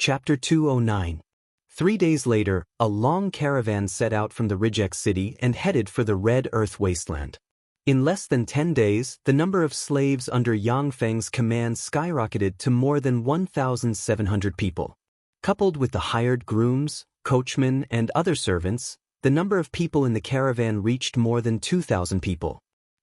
Chapter 209. 3 days later, a long caravan set out from the Rijek city and headed for the Red Earth wasteland. In less than 10 days, the number of slaves under Yang Feng's command skyrocketed to more than 1,700 people. Coupled with the hired grooms, coachmen, and other servants, the number of people in the caravan reached more than 2,000 people.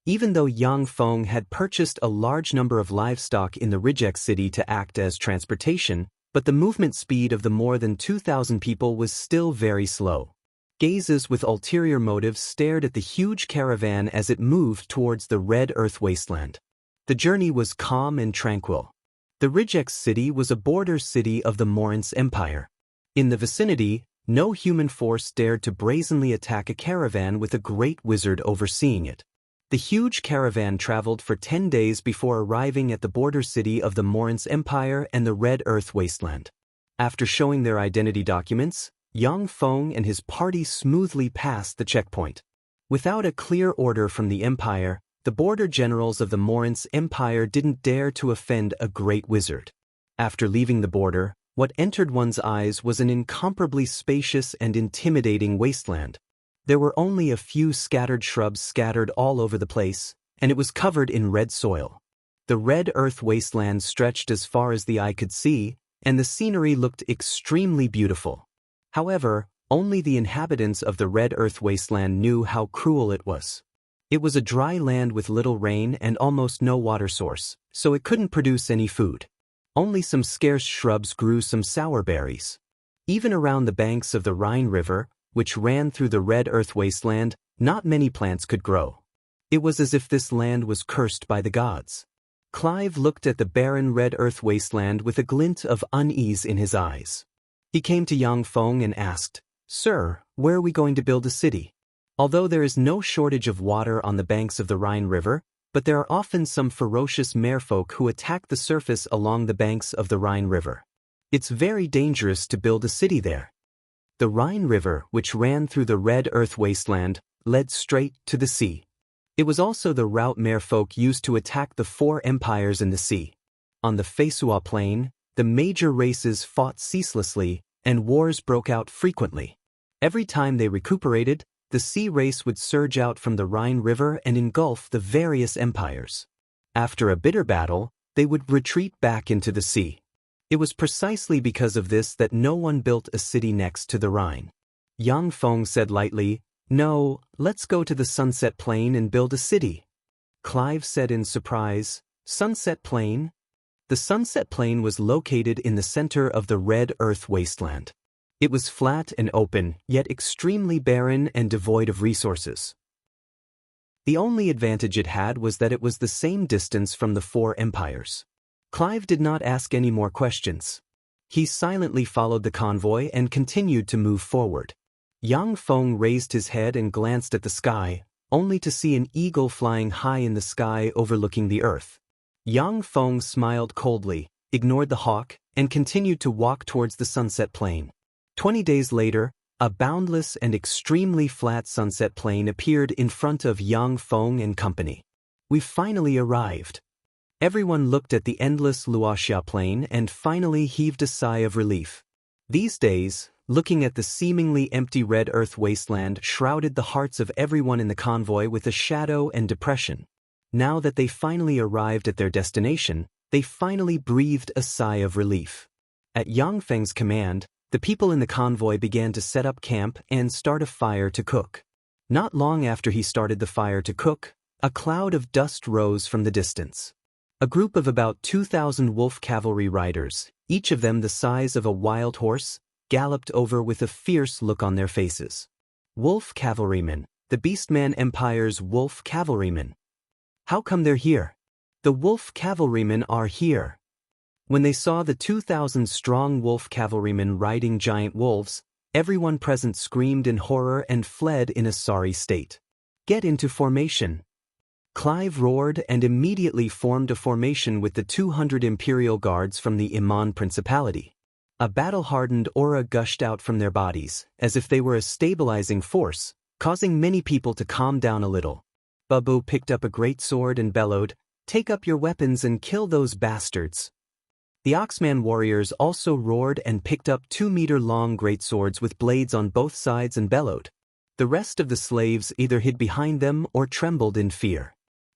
Even though Yang Feng had purchased a large number of livestock in the Rijek city to act as transportation, but the movement speed of the more than 2,000 people was still very slow. Gazes with ulterior motives stared at the huge caravan as it moved towards the Red Earth wasteland. The journey was calm and tranquil. The Rijek city was a border city of the Morin's Empire. In the vicinity, no human force dared to brazenly attack a caravan with a great wizard overseeing it. The huge caravan traveled for 10 days before arriving at the border city of the Morin's Empire and the Red Earth wasteland. After showing their identity documents, Yang Feng and his party smoothly passed the checkpoint. Without a clear order from the Empire, the border generals of the Morin's Empire didn't dare to offend a great wizard. After leaving the border, what entered one's eyes was an incomparably spacious and intimidating wasteland. There were only a few scattered shrubs scattered all over the place, and it was covered in red soil. The Red Earth wasteland stretched as far as the eye could see, and the scenery looked extremely beautiful. However, only the inhabitants of the Red Earth wasteland knew how cruel it was. It was a dry land with little rain and almost no water source, so it couldn't produce any food. Only some scarce shrubs grew some sour berries. Even around the banks of the Rhine River, which ran through the Red Earth wasteland, not many plants could grow. It was as if this land was cursed by the gods. Clive looked at the barren Red Earth wasteland with a glint of unease in his eyes. He came to Yang Feng and asked, "Sir, where are we going to build a city? Although there is no shortage of water on the banks of the Rhine River, but there are often some ferocious merfolk who attack the surface along the banks of the Rhine River. It's very dangerous to build a city there." The Rhine River, which ran through the Red Earth wasteland, led straight to the sea. It was also the route merfolk used to attack the 4 empires in the sea. On the Feisua plain, the major races fought ceaselessly, and wars broke out frequently. Every time they recuperated, the sea race would surge out from the Rhine River and engulf the various empires. After a bitter battle, they would retreat back into the sea. It was precisely because of this that no one built a city next to the Rhine. Yang Feng said lightly, "No, let's go to the Sunset Plain and build a city." Clive said in surprise, "Sunset Plain?" The Sunset Plain was located in the center of the Red Earth wasteland. It was flat and open, yet extremely barren and devoid of resources. The only advantage it had was that it was the same distance from the 4 empires. Clive did not ask any more questions. He silently followed the convoy and continued to move forward. Yang Feng raised his head and glanced at the sky, only to see an eagle flying high in the sky overlooking the earth. Yang Feng smiled coldly, ignored the hawk, and continued to walk towards the Sunset Plain. 20 days later, a boundless and extremely flat sunset plain appeared in front of Yang Feng and company. "We've finally arrived." Everyone looked at the endless Wuxia plain and finally heaved a sigh of relief. These days, looking at the seemingly empty Red Earth wasteland shrouded the hearts of everyone in the convoy with a shadow and depression. Now that they finally arrived at their destination, they finally breathed a sigh of relief. At Yang Feng's command, the people in the convoy began to set up camp and start a fire to cook. Not long after he started the fire to cook, a cloud of dust rose from the distance. A group of about 2,000 wolf cavalry riders, each of them the size of a wild horse, galloped over with a fierce look on their faces. Wolf cavalrymen, the Beastman Empire's wolf cavalrymen. How come they're here? The wolf cavalrymen are here. When they saw the 2,000-strong wolf cavalrymen riding giant wolves, everyone present screamed in horror and fled in a sorry state. "Get into formation." Clive roared and immediately formed a formation with the 200 Imperial Guards from the Iman Principality. A battle-hardened aura gushed out from their bodies, as if they were a stabilizing force, causing many people to calm down a little. Babu picked up a great sword and bellowed, "Take up your weapons and kill those bastards." The Oxman warriors also roared and picked up 2-meter-long greatswords with blades on both sides and bellowed. The rest of the slaves either hid behind them or trembled in fear.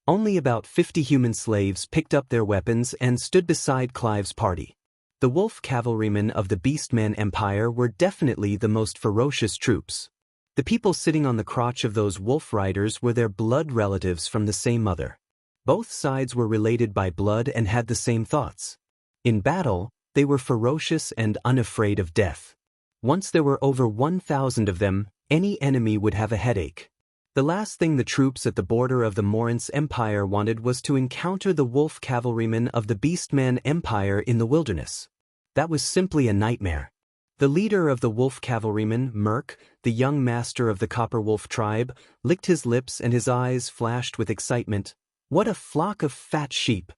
Only about 50 human slaves picked up their weapons and stood beside Clive's party. The wolf cavalrymen of the Beastman Empire were definitely the most ferocious troops. The people sitting on the crotch of those wolf riders were their blood relatives from the same mother. Both sides were related by blood and had the same thoughts. In battle, they were ferocious and unafraid of death. Once there were over 1,000 of them, any enemy would have a headache. The last thing the troops at the border of the Morince Empire wanted was to encounter the wolf cavalrymen of the Beastman Empire in the wilderness. That was simply a nightmare. The leader of the wolf cavalrymen, Merc, the young master of the Copper Wolf tribe, licked his lips and his eyes flashed with excitement. What a flock of fat sheep!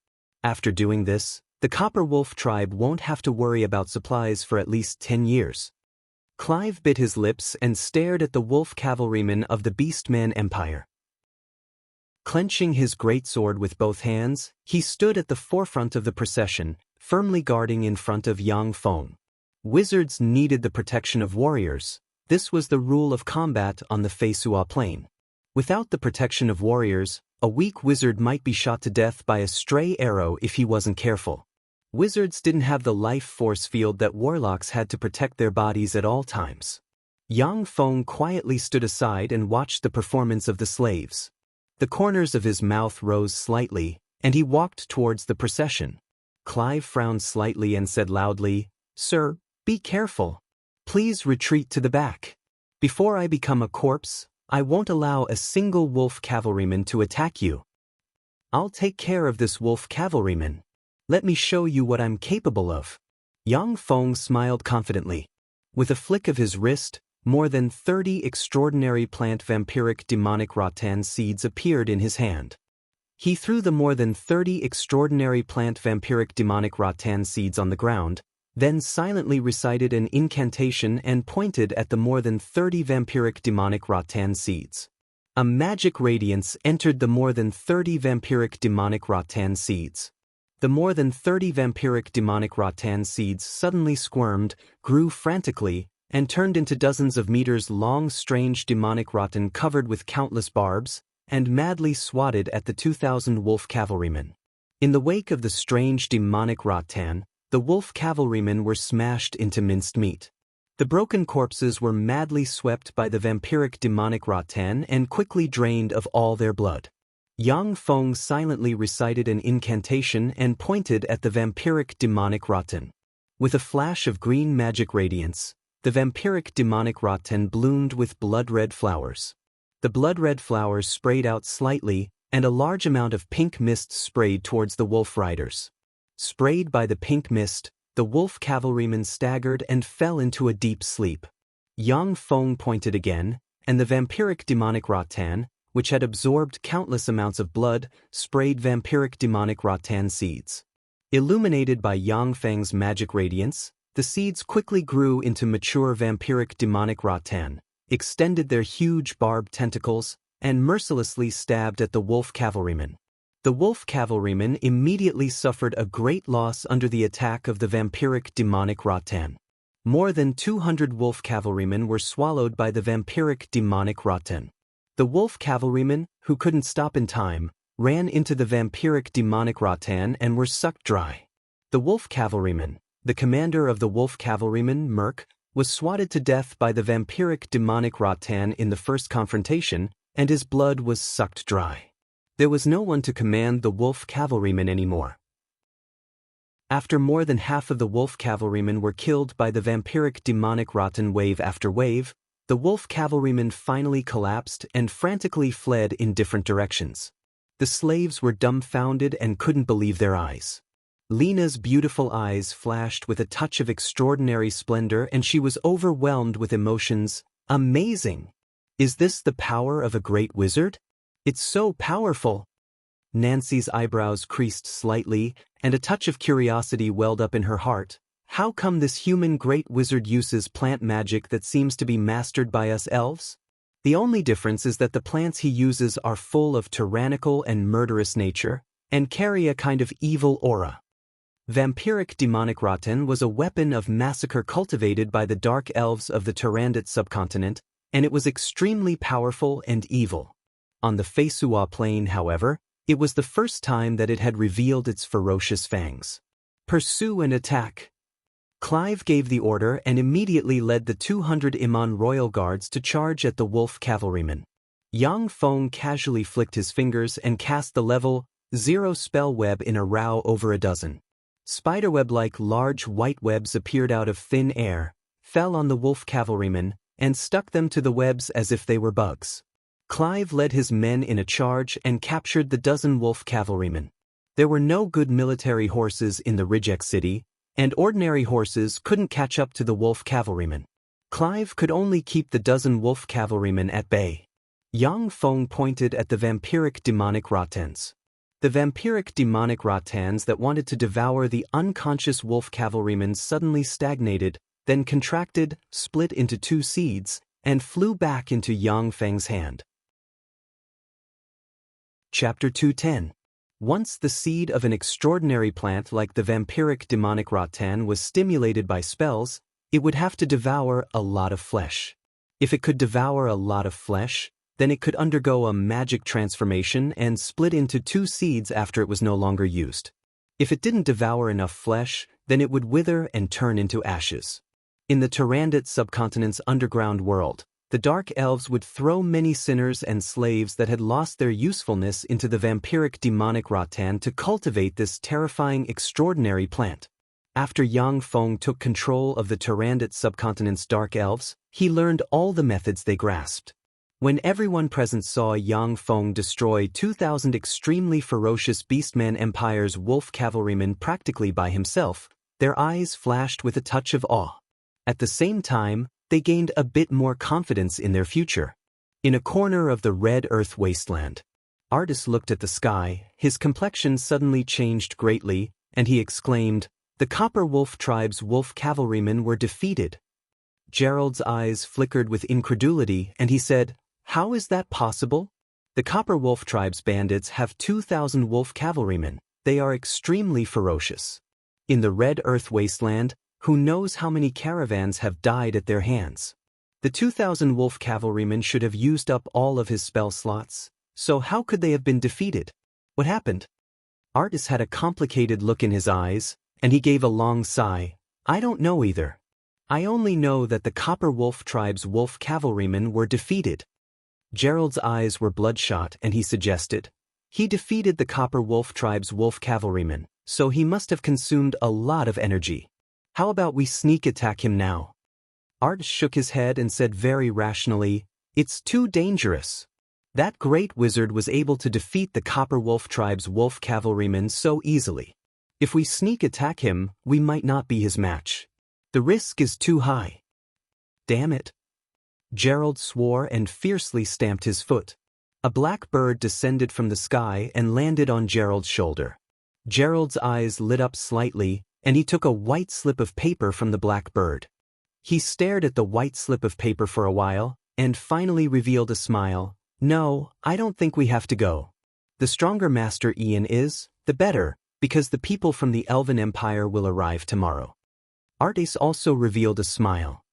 After doing this, the Copper Wolf tribe won't have to worry about supplies for at least 10 years. Clive bit his lips and stared at the wolf cavalrymen of the Beastman Empire. Clenching his greatsword with both hands, he stood at the forefront of the procession, firmly guarding in front of Yang Feng. Wizards needed the protection of warriors. This was the rule of combat on the Feisua Plain. Without the protection of warriors, a weak wizard might be shot to death by a stray arrow if he wasn't careful. Wizards didn't have the life force field that warlocks had to protect their bodies at all times. Yang Feng quietly stood aside and watched the performance of the slaves. The corners of his mouth rose slightly, and he walked towards the procession. Clive frowned slightly and said loudly, "Sir, be careful. Please retreat to the back. Before I become a corpse, I won't allow a single wolf cavalryman to attack you. I'll take care of this wolf cavalryman. Let me show you what I'm capable of." Yang Feng smiled confidently. With a flick of his wrist, more than 30 extraordinary plant vampiric demonic rattan seeds appeared in his hand. He threw the more than 30 extraordinary plant vampiric demonic rattan seeds on the ground, then silently recited an incantation and pointed at the more than 30 vampiric demonic rattan seeds. A magic radiance entered the more than 30 vampiric demonic rattan seeds. The more than 30 vampiric demonic rattan seeds suddenly squirmed, grew frantically, and turned into dozens of meters long strange demonic rattan covered with countless barbs, and madly swatted at the 2,000 wolf cavalrymen. In the wake of the strange demonic rattan, the wolf cavalrymen were smashed into minced meat. The broken corpses were madly swept by the vampiric demonic rattan and quickly drained of all their blood. Yang Feng silently recited an incantation and pointed at the vampiric demonic rattan. With a flash of green magic radiance, the vampiric demonic rattan bloomed with blood-red flowers. The blood-red flowers sprayed out slightly, and a large amount of pink mist sprayed towards the wolf riders. Sprayed by the pink mist, the wolf cavalrymen staggered and fell into a deep sleep. Yang Feng pointed again, and the vampiric demonic rattan, which had absorbed countless amounts of blood, sprayed vampiric demonic rattan seeds. Illuminated by Yang Feng's magic radiance, the seeds quickly grew into mature vampiric demonic rattan, extended their huge barbed tentacles, and mercilessly stabbed at the wolf cavalrymen. The wolf cavalrymen immediately suffered a great loss under the attack of the vampiric demonic rattan. More than 200 wolf cavalrymen were swallowed by the vampiric demonic rattan. The wolf cavalrymen, who couldn't stop in time, ran into the vampiric demonic rattan and were sucked dry. The wolf cavalryman, the commander of the wolf cavalrymen, Merc, was swatted to death by the vampiric demonic rattan in the first confrontation, and his blood was sucked dry. There was no one to command the wolf cavalrymen anymore. After more than half of the wolf cavalrymen were killed by the vampiric demonic rattan wave after wave, the wolf cavalrymen finally collapsed and frantically fled in different directions. The slaves were dumbfounded and couldn't believe their eyes. Lena's beautiful eyes flashed with a touch of extraordinary splendor and she was overwhelmed with emotions. Amazing! Is this the power of a great wizard? It's so powerful! Nancy's eyebrows creased slightly, and a touch of curiosity welled up in her heart. How come this human great wizard uses plant magic that seems to be mastered by us elves? The only difference is that the plants he uses are full of tyrannical and murderous nature, and carry a kind of evil aura. Vampiric demonic rattan was a weapon of massacre cultivated by the dark elves of the Tyrannid subcontinent, and it was extremely powerful and evil. On the Feisua plain, however, it was the first time that it had revealed its ferocious fangs. Pursue and attack. Clive gave the order and immediately led the 200 Iman royal guards to charge at the wolf cavalrymen. Yang Feng casually flicked his fingers and cast the level 0 spell web in a row over a dozen. Spiderweb-like large white webs appeared out of thin air, fell on the wolf cavalrymen, and stuck them to the webs as if they were bugs. Clive led his men in a charge and captured the dozen wolf cavalrymen. There were no good military horses in the Reject City, and ordinary horses couldn't catch up to the wolf cavalrymen. Clive could only keep the dozen wolf cavalrymen at bay. Yang Feng pointed at the vampiric demonic rattans. The vampiric demonic rattans that wanted to devour the unconscious wolf cavalrymen suddenly stagnated, then contracted, split into 2 seeds, and flew back into Yang Feng's hand. Chapter 210. Once the seed of an extraordinary plant like the vampiric demonic rattan was stimulated by spells, it would have to devour a lot of flesh. If it could devour a lot of flesh, then it could undergo a magic transformation and split into 2 seeds after it was no longer used. If it didn't devour enough flesh, then it would wither and turn into ashes. In the Tyrannid subcontinent's underground world, the Dark Elves would throw many sinners and slaves that had lost their usefulness into the vampiric demonic rattan to cultivate this terrifying extraordinary plant. After Yang Feng took control of the Tyrannid subcontinent's Dark Elves, he learned all the methods they grasped. When everyone present saw Yang Feng destroy 2,000 extremely ferocious Beastman Empire's wolf cavalrymen practically by himself, their eyes flashed with a touch of awe. At the same time, they gained a bit more confidence in their future. In a corner of the Red Earth wasteland, Artis looked at the sky, his complexion suddenly changed greatly, and he exclaimed, "The Copper Wolf Tribe's wolf cavalrymen were defeated." Gerald's eyes flickered with incredulity, and he said, "How is that possible? The Copper Wolf Tribe's bandits have 2,000 wolf cavalrymen. They are extremely ferocious. In the Red Earth wasteland, who knows how many caravans have died at their hands? The 2,000 wolf cavalrymen should have used up all of his spell slots, so how could they have been defeated? What happened?" Artis had a complicated look in his eyes, and he gave a long sigh. "I don't know either. I only know that the Copper Wolf Tribe's wolf cavalrymen were defeated." Gerald's eyes were bloodshot, and he suggested, "He defeated the Copper Wolf Tribe's wolf cavalrymen, so he must have consumed a lot of energy. How about we sneak attack him now?" Art shook his head and said very rationally, "It's too dangerous. That great wizard was able to defeat the Copper Wolf Tribe's wolf cavalrymen so easily. If we sneak attack him, we might not be his match. The risk is too high." "Damn it." Gerald swore and fiercely stamped his foot. A black bird descended from the sky and landed on Gerald's shoulder. Gerald's eyes lit up slightly, and he took a white slip of paper from the black bird. He stared at the white slip of paper for a while, and finally revealed a smile. "No, I don't think we have to go. The stronger Master Ian is, the better, because the people from the Elven Empire will arrive tomorrow." Artis also revealed a smile.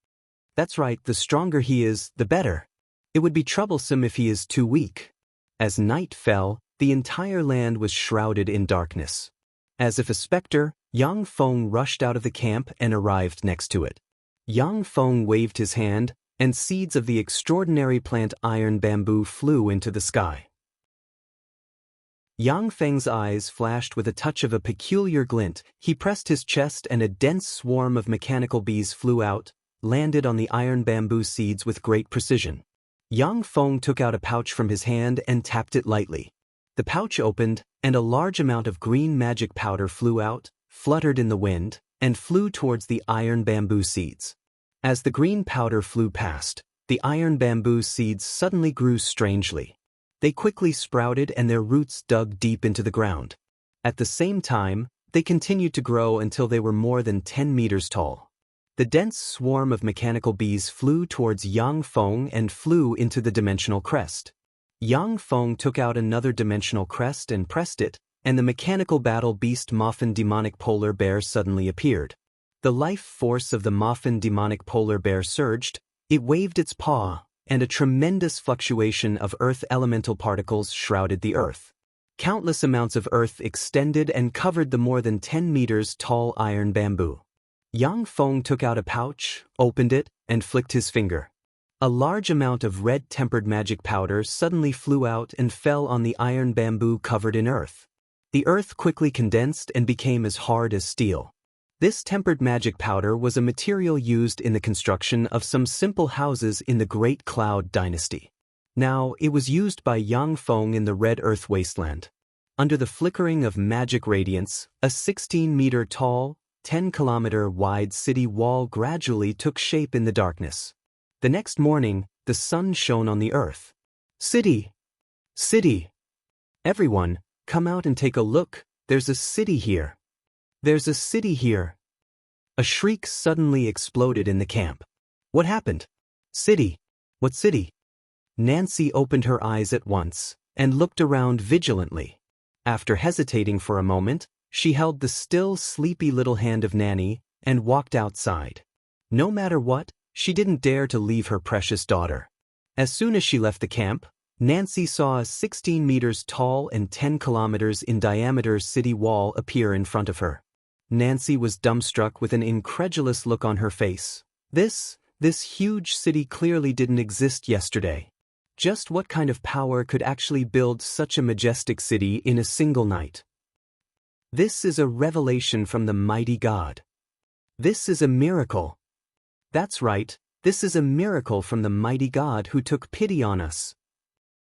"That's right, the stronger he is, the better. It would be troublesome if he is too weak." As night fell, the entire land was shrouded in darkness. As if a specter, Yang Feng rushed out of the camp and arrived next to it. Yang Feng waved his hand, and seeds of the extraordinary plant iron bamboo flew into the sky. Yang Feng's eyes flashed with a touch of a peculiar glint. He pressed his chest and a dense swarm of mechanical bees flew out, landed on the iron bamboo seeds with great precision. Yang Feng took out a pouch from his hand and tapped it lightly. The pouch opened, and a large amount of green magic powder flew out, fluttered in the wind, and flew towards the iron bamboo seeds. As the green powder flew past, the iron bamboo seeds suddenly grew strangely. They quickly sprouted and their roots dug deep into the ground. At the same time, they continued to grow until they were more than 10 meters tall. The dense swarm of mechanical bees flew towards Yang Feng and flew into the dimensional crest. Yang Feng took out another dimensional crest and pressed it, and the mechanical battle beast Moffin demonic polar bear suddenly appeared. The life force of the Moffin demonic polar bear surged, it waved its paw, and a tremendous fluctuation of earth elemental particles shrouded the earth. Countless amounts of earth extended and covered the more than 10 meters tall iron bamboo. Yang Feng took out a pouch, opened it, and flicked his finger. A large amount of red tempered magic powder suddenly flew out and fell on the iron bamboo covered in earth. The earth quickly condensed and became as hard as steel. This tempered magic powder was a material used in the construction of some simple houses in the Great Cloud Dynasty. Now, it was used by Yang Feng in the Red Earth Wasteland. Under the flickering of magic radiance, a 16-meter-tall, 10-kilometer-wide city wall gradually took shape in the darkness. The next morning, the sun shone on the earth. City! City! Everyone, come out and take a look, there's a city here. There's a city here. A shriek suddenly exploded in the camp. What happened? City! What city? Nancy opened her eyes at once, and looked around vigilantly. After hesitating for a moment, she held the still sleepy little hand of Nanny, and walked outside. No matter what, she didn't dare to leave her precious daughter. As soon as she left the camp, Nancy saw a 16 meters tall and 10 kilometers in diameter city wall appear in front of her. Nancy was dumbstruck with an incredulous look on her face. This huge city clearly didn't exist yesterday. Just what kind of power could actually build such a majestic city in a single night? This is a revelation from the mighty God. This is a miracle. That's right, this is a miracle from the mighty God who took pity on us.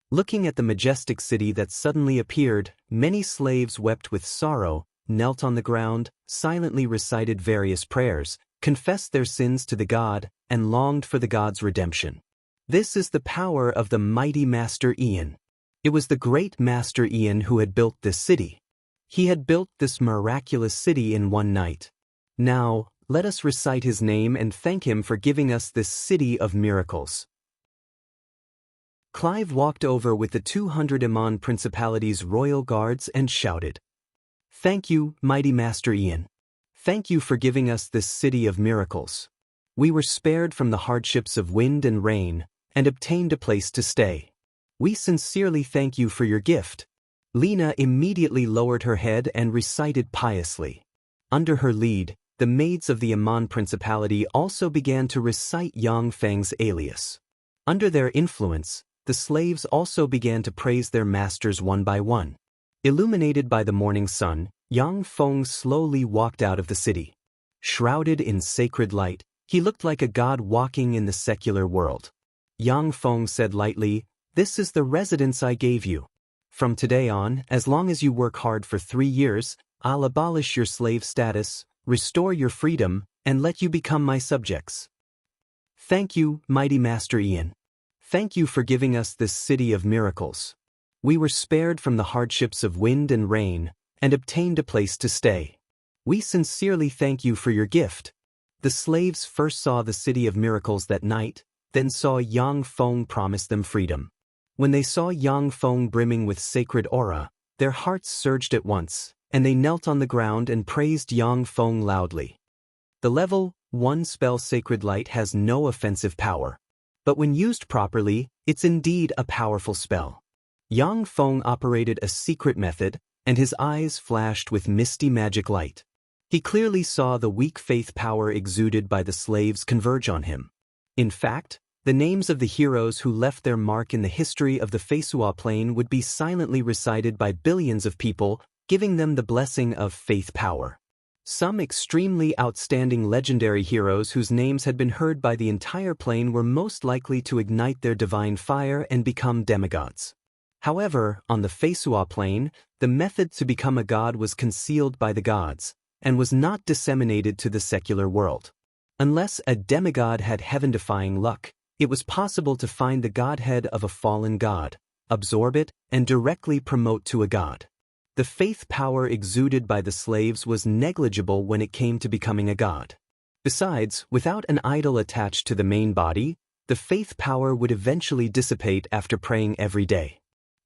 Looking at the majestic city that suddenly appeared, many slaves wept with sorrow, knelt on the ground, silently recited various prayers, confessed their sins to the God, and longed for the God's redemption. This is the power of the mighty Master Ian. It was the great Master Ian who had built this city. He had built this miraculous city in one night. Now, let us recite his name and thank him for giving us this city of miracles. Clive walked over with the 200 Iman Principality's royal guards and shouted, "Thank you, mighty Master Ian. Thank you for giving us this city of miracles. We were spared from the hardships of wind and rain, and obtained a place to stay. We sincerely thank you for your gift." Lena immediately lowered her head and recited piously. Under her lead, the maids of the Iman Principality also began to recite Yang Feng's alias. Under their influence, the slaves also began to praise their masters one by one. Illuminated by the morning sun, Yang Feng slowly walked out of the city. Shrouded in sacred light, he looked like a god walking in the secular world. Yang Feng said lightly, "This is the residence I gave you. From today on, as long as you work hard for 3 years, I'll abolish your slave status, restore your freedom, and let you become my subjects." Thank you, mighty Master Ian. Thank you for giving us this city of miracles. We were spared from the hardships of wind and rain, and obtained a place to stay. We sincerely thank you for your gift. The slaves first saw the city of miracles that night, then saw Yang Feng promise them freedom. When they saw Yang Feng brimming with sacred aura, their hearts surged at once, and they knelt on the ground and praised Yang Feng loudly. The level 1 spell Sacred Light has no offensive power. But when used properly, it's indeed a powerful spell. Yang Feng operated a secret method, and his eyes flashed with misty magic light. He clearly saw the weak faith power exuded by the slaves converge on him. In fact, the names of the heroes who left their mark in the history of the Feisua plane would be silently recited by billions of people, giving them the blessing of faith power. Some extremely outstanding legendary heroes whose names had been heard by the entire plane were most likely to ignite their divine fire and become demigods. However, on the Feisua plane, the method to become a god was concealed by the gods, and was not disseminated to the secular world. Unless a demigod had heaven-defying luck, it was possible to find the godhead of a fallen god, absorb it, and directly promote to a god. The faith power exuded by the slaves was negligible when it came to becoming a god. Besides, without an idol attached to the main body, the faith power would eventually dissipate after praying every day.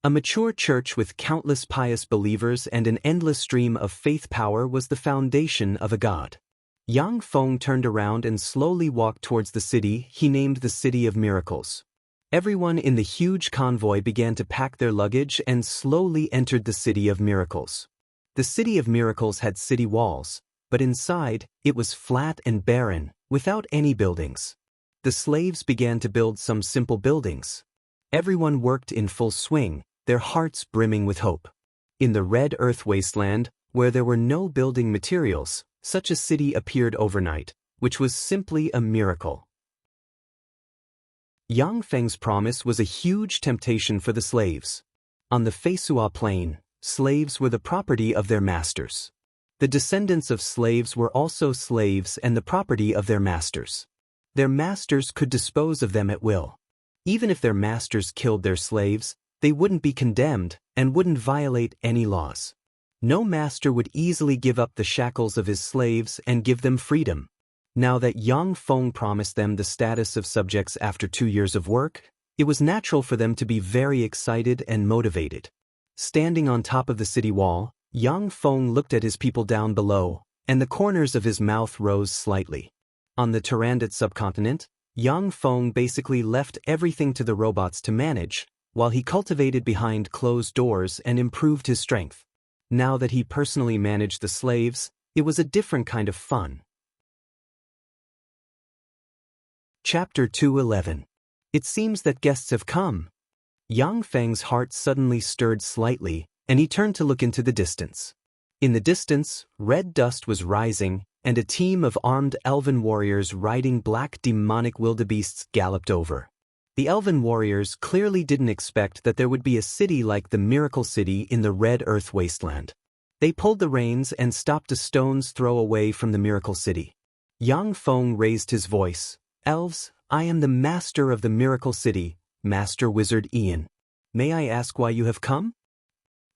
A mature church with countless pious believers and an endless stream of faith power was the foundation of a god. Yang Feng turned around and slowly walked towards the city he named the City of Miracles. Everyone in the huge convoy began to pack their luggage and slowly entered the City of Miracles. The City of Miracles had city walls, but inside, it was flat and barren, without any buildings. The slaves began to build some simple buildings. Everyone worked in full swing, their hearts brimming with hope. In the Red Earth wasteland, where there were no building materials, such a city appeared overnight, which was simply a miracle. Yang Feng's promise was a huge temptation for the slaves. On the Feisua plain, slaves were the property of their masters. The descendants of slaves were also slaves and the property of their masters. Their masters could dispose of them at will. Even if their masters killed their slaves, they wouldn't be condemned and wouldn't violate any laws. No master would easily give up the shackles of his slaves and give them freedom. Now that Yang Feng promised them the status of subjects after 2 years of work, it was natural for them to be very excited and motivated. Standing on top of the city wall, Yang Feng looked at his people down below, and the corners of his mouth rose slightly. On the Tyrannid subcontinent, Yang Feng basically left everything to the robots to manage, while he cultivated behind closed doors and improved his strength. Now that he personally managed the slaves, it was a different kind of fun. Chapter 211. It seems that guests have come. Yang Feng's heart suddenly stirred slightly, and he turned to look into the distance. In the distance, red dust was rising, and a team of armed elven warriors riding black demonic wildebeests galloped over. The elven warriors clearly didn't expect that there would be a city like the Miracle City in the Red Earth wasteland. They pulled the reins and stopped a stone's throw away from the Miracle City. Yang Feng raised his voice. "Elves, I am the master of the Miracle City, Master Wizard Ian. May I ask why you have come?"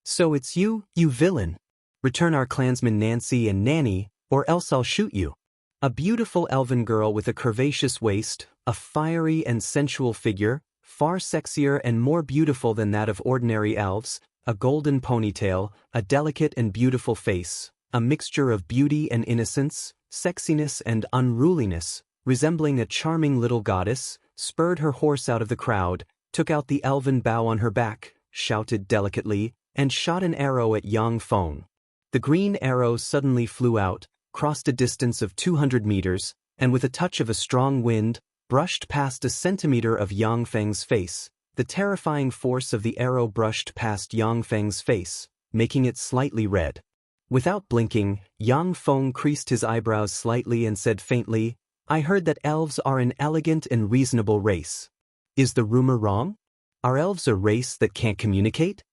"So it's you, you villain. Return our clansmen Nancy and Nanny, or else I'll shoot you." A beautiful elven girl with a curvaceous waist, a fiery and sensual figure, far sexier and more beautiful than that of ordinary elves, a golden ponytail, a delicate and beautiful face, a mixture of beauty and innocence, sexiness and unruliness, resembling a charming little goddess, spurred her horse out of the crowd, took out the elven bow on her back, shouted delicately, and shot an arrow at Yang Feng. The green arrow suddenly flew out, crossed a distance of 200 meters, and with a touch of a strong wind, brushed past a centimeter of Yang Feng's face. The terrifying force of the arrow brushed past Yang Feng's face, making it slightly red. Without blinking, Yang Feng creased his eyebrows slightly and said faintly, "I heard that elves are an elegant and reasonable race. Is the rumor wrong? Are elves a race that can't communicate?"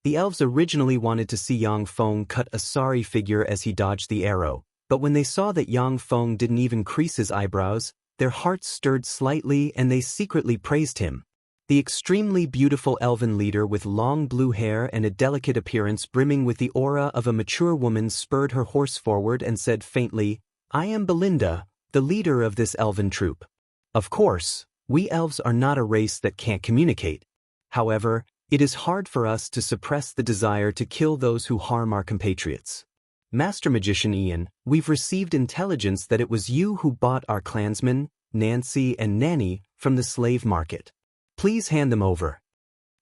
The elves originally wanted to see Yang Feng cut a sorry figure as he dodged the arrow, but when they saw that Yang Feng didn't even crease his eyebrows, their hearts stirred slightly and they secretly praised him. The extremely beautiful elven leader with long blue hair and a delicate appearance brimming with the aura of a mature woman spurred her horse forward and said faintly, "I am Belinda, the leader of this elven troop. Of course, we elves are not a race that can't communicate. However, it is hard for us to suppress the desire to kill those who harm our compatriots. Master Magician Ian, we've received intelligence that it was you who bought our clansmen, Nancy and Nanny, from the slave market. Please hand them over."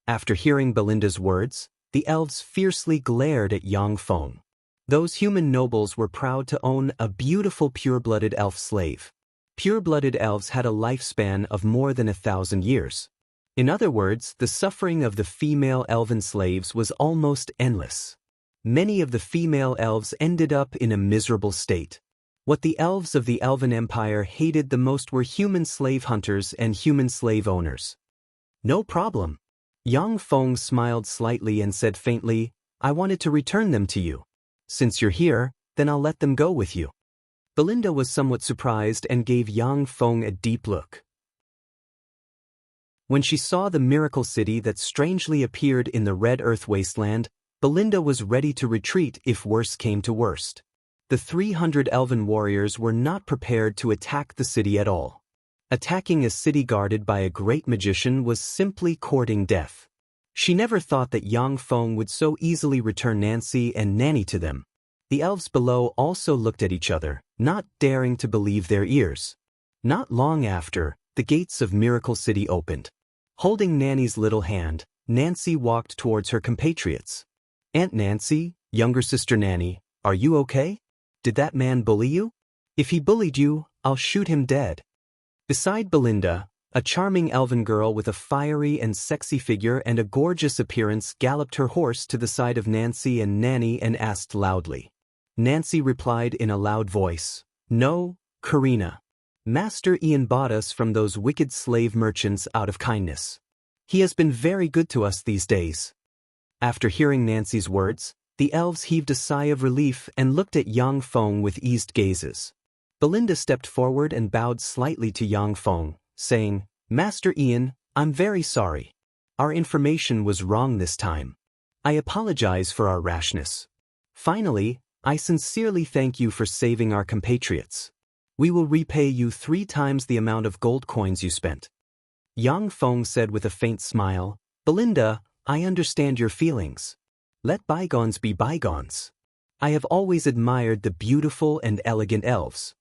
After hearing Belinda's words, the elves fiercely glared at Yang Feng. Those human nobles were proud to own a beautiful pure-blooded elf slave. Pure-blooded elves had a lifespan of more than 1,000 years. In other words, the suffering of the female elven slaves was almost endless. Many of the female elves ended up in a miserable state. What the elves of the Elven Empire hated the most were human slave hunters and human slave owners. "No problem." Yang Feng smiled slightly and said faintly, "I wanted to return them to you. Since you're here, then I'll let them go with you." Belinda was somewhat surprised and gave Yang Feng a deep look. When she saw the miracle city that strangely appeared in the Red Earth wasteland, Belinda was ready to retreat if worse came to worst. The 300 elven warriors were not prepared to attack the city at all. Attacking a city guarded by a great magician was simply courting death. She never thought that Yang Feng would so easily return Nancy and Nanny to them. The elves below also looked at each other, not daring to believe their ears. Not long after, the gates of Miracle City opened. Holding Nanny's little hand, Nancy walked towards her compatriots. "Aunt Nancy, younger sister Nanny, are you okay? Did that man bully you? If he bullied you, I'll shoot him dead." Beside Belinda, a charming elven girl with a fiery and sexy figure and a gorgeous appearance galloped her horse to the side of Nancy and Nanny and asked loudly. Nancy replied in a loud voice, "No, Karina. Master Ian bought us from those wicked slave merchants out of kindness. He has been very good to us these days." After hearing Nancy's words, the elves heaved a sigh of relief and looked at Yang Feng with eased gazes. Belinda stepped forward and bowed slightly to Yang Feng, saying, "Master Ian, I'm very sorry. Our information was wrong this time. I apologize for our rashness. Finally, I sincerely thank you for saving our compatriots. We will repay you 3 times the amount of gold coins you spent." Yang Feng said with a faint smile, "Belinda, I understand your feelings. Let bygones be bygones. I have always admired the beautiful and elegant elves.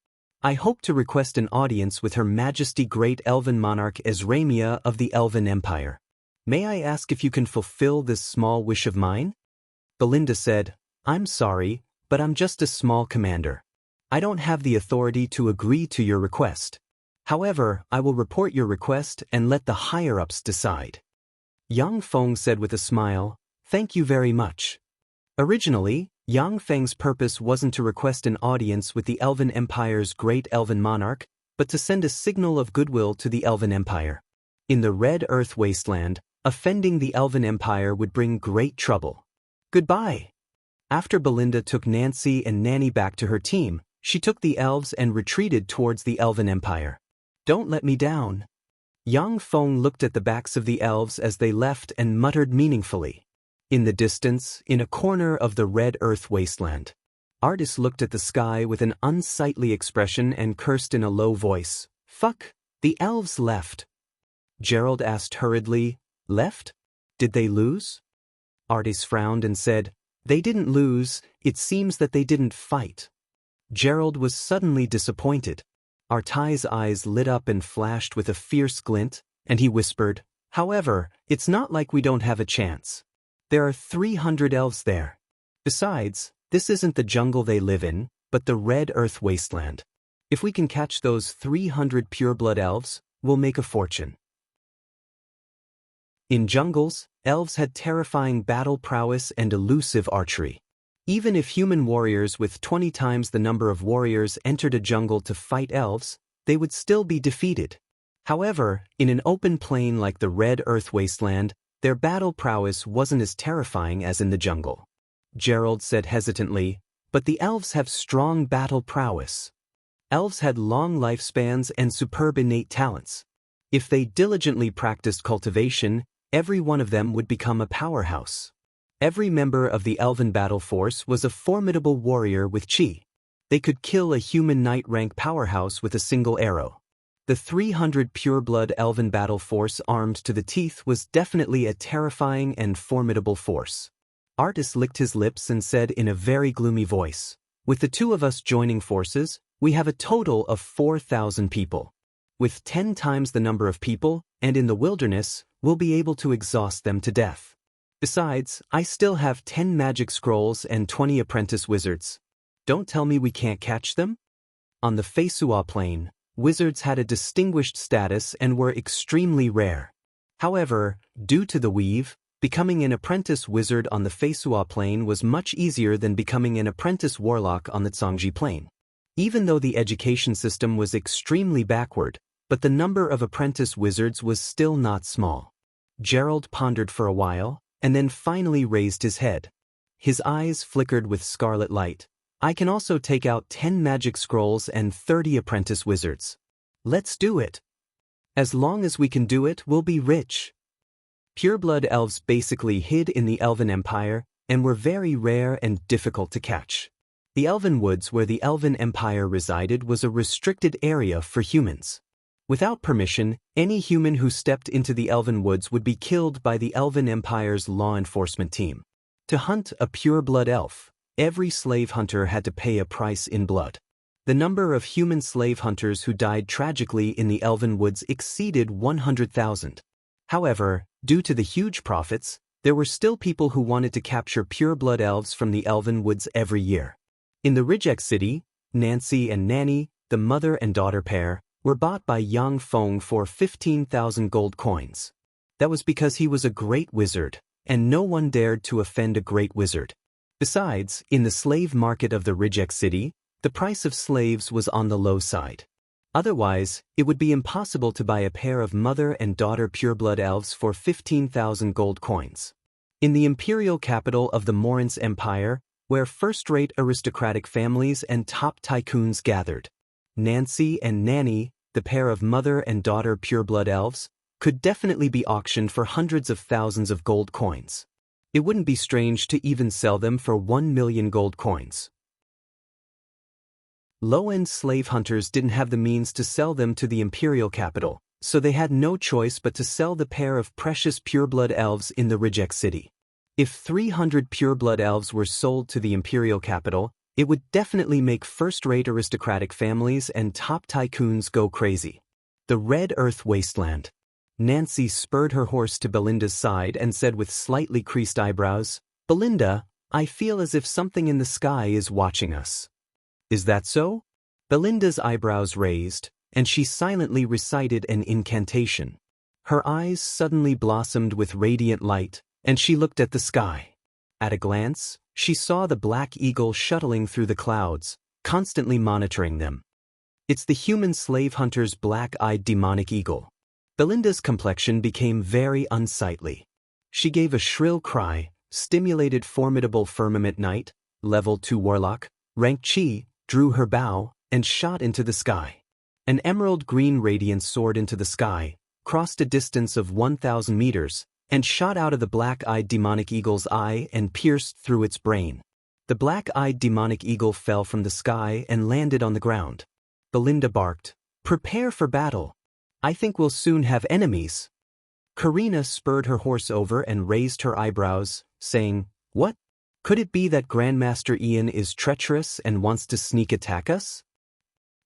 I hope to request an audience with Her Majesty Great Elven Monarch Ezramia of the Elven Empire. May I ask if you can fulfill this small wish of mine?" Belinda said, "I'm sorry, but I'm just a small commander. I don't have the authority to agree to your request. However, I will report your request and let the higher-ups decide." Yang Feng said with a smile, "Thank you very much." Originally, Yang Feng's purpose wasn't to request an audience with the Elven Empire's great elven monarch, but to send a signal of goodwill to the Elven Empire. In the Red Earth Wasteland, offending the Elven Empire would bring great trouble. Goodbye. After Belinda took Nancy and Nanny back to her team, she took the elves and retreated towards the Elven Empire. "Don't let me down." Yang Feng looked at the backs of the elves as they left and muttered meaningfully. In the distance, in a corner of the Red Earth Wasteland, Artis looked at the sky with an unsightly expression and cursed in a low voice, "Fuck, the elves left." Gerald asked hurriedly, "Left? Did they lose?" Artis frowned and said, "They didn't lose, it seems that they didn't fight." Gerald was suddenly disappointed. Artai's eyes lit up and flashed with a fierce glint, and he whispered, "However, it's not like we don't have a chance. There are 300 elves there. Besides, this isn't the jungle they live in, but the Red Earth Wasteland. If we can catch those 300 pureblood elves, we'll make a fortune." In jungles, elves had terrifying battle prowess and elusive archery. Even if human warriors with 20 times the number of warriors entered a jungle to fight elves, they would still be defeated. However, in an open plain like the Red Earth Wasteland, their battle prowess wasn't as terrifying as in the jungle. Gerald said hesitantly, "But the elves have strong battle prowess. Elves had long lifespans and superb innate talents. If they diligently practiced cultivation, every one of them would become a powerhouse. Every member of the elven battle force was a formidable warrior with chi. They could kill a human knight rank powerhouse with a single arrow. The 300 pureblood elven battle force armed to the teeth was definitely a terrifying and formidable force." Artis licked his lips and said in a very gloomy voice, "With the 2 of us joining forces, we have a total of 4,000 people. With 10 times the number of people, and in the wilderness, we'll be able to exhaust them to death. Besides, I still have 10 magic scrolls and 20 apprentice wizards. Don't tell me we can't catch them?" On the Feisua Plain, wizards had a distinguished status and were extremely rare. However, due to the weave, becoming an apprentice wizard on the Feisua Plain was much easier than becoming an apprentice warlock on the Zhangji Plain. Even though the education system was extremely backward, but the number of apprentice wizards was still not small. Gerald pondered for a while, and then finally raised his head. His eyes flickered with scarlet light. "I can also take out 10 magic scrolls and 30 apprentice wizards. Let's do it. As long as we can do it, we'll be rich." Pureblood elves basically hid in the Elven Empire and were very rare and difficult to catch. The Elven Woods where the Elven Empire resided was a restricted area for humans. Without permission, any human who stepped into the Elven Woods would be killed by the Elven Empire's law enforcement team. To hunt a pure-blood elf, every slave hunter had to pay a price in blood. The number of human slave hunters who died tragically in the Elven Woods exceeded 100,000. However, due to the huge profits, there were still people who wanted to capture pure-blood elves from the Elven Woods every year. In the Rijek city, Nancy and Nanny, the mother and daughter pair, were bought by Yang Feng for 15,000 gold coins. That was because he was a great wizard, and no one dared to offend a great wizard. Besides, in the slave market of the Rijek city, the price of slaves was on the low side. Otherwise, it would be impossible to buy a pair of mother and daughter pureblood elves for 15,000 gold coins. In the imperial capital of the Morin's Empire, where first-rate aristocratic families and top tycoons gathered, Nancy and Nanny, the pair of mother and daughter pureblood elves, could definitely be auctioned for hundreds of thousands of gold coins. It wouldn't be strange to even sell them for 1 million gold coins. Low-end slave hunters didn't have the means to sell them to the imperial capital, so they had no choice but to sell the pair of precious pureblood elves in the Rijek city. If 300 pureblood elves were sold to the imperial capital, it would definitely make first-rate aristocratic families and top tycoons go crazy. The Red Earth Wasteland. Nancy spurred her horse to Belinda's side and said with slightly creased eyebrows, "Belinda, I feel as if something in the sky is watching us." "Is that so?" Belinda's eyebrows raised, and she silently recited an incantation. Her eyes suddenly blossomed with radiant light, and she looked at the sky. At a glance, she saw the black eagle shuttling through the clouds, constantly monitoring them. It's the human slave hunter's black-eyed demonic eagle. Belinda's complexion became very unsightly. She gave a shrill cry, stimulated formidable firmament knight, level 2 warlock, rank chi, drew her bow, and shot into the sky. An emerald-green radiance soared into the sky, crossed a distance of 1,000 meters, and shot out of the black-eyed demonic eagle's eye and pierced through its brain. The black-eyed demonic eagle fell from the sky and landed on the ground. Belinda barked, "Prepare for battle. I think we'll soon have enemies." Karina spurred her horse over and raised her eyebrows, saying, "What? Could it be that Grandmaster Ian is treacherous and wants to sneak attack us?"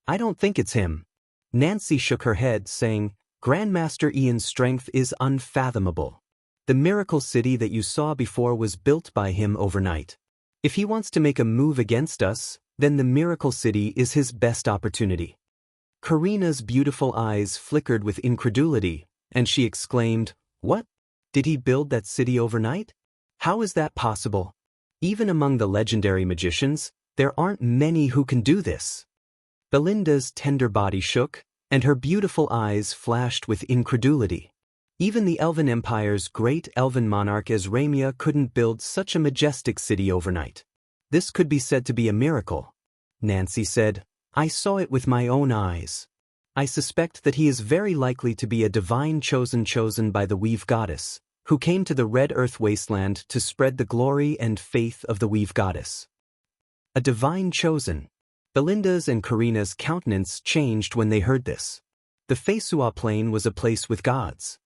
"I don't think it's him." Nancy shook her head, saying, "Grandmaster Ian's strength is unfathomable. The miracle city that you saw before was built by him overnight. If he wants to make a move against us, then the miracle city is his best opportunity." Karina's beautiful eyes flickered with incredulity, and she exclaimed, "What? Did he build that city overnight? How is that possible? Even among the legendary magicians, there aren't many who can do this." Belinda's tender body shook, and her beautiful eyes flashed with incredulity. Even the Elven Empire's great elven monarch Ezramia couldn't build such a majestic city overnight. This could be said to be a miracle. Nancy said, "I saw it with my own eyes. I suspect that he is very likely to be a divine chosen by the Weave Goddess, who came to the Red Earth Wasteland to spread the glory and faith of the Weave Goddess." A divine chosen. Belinda's and Karina's countenance changed when they heard this. The Feisua Plain was a place with gods.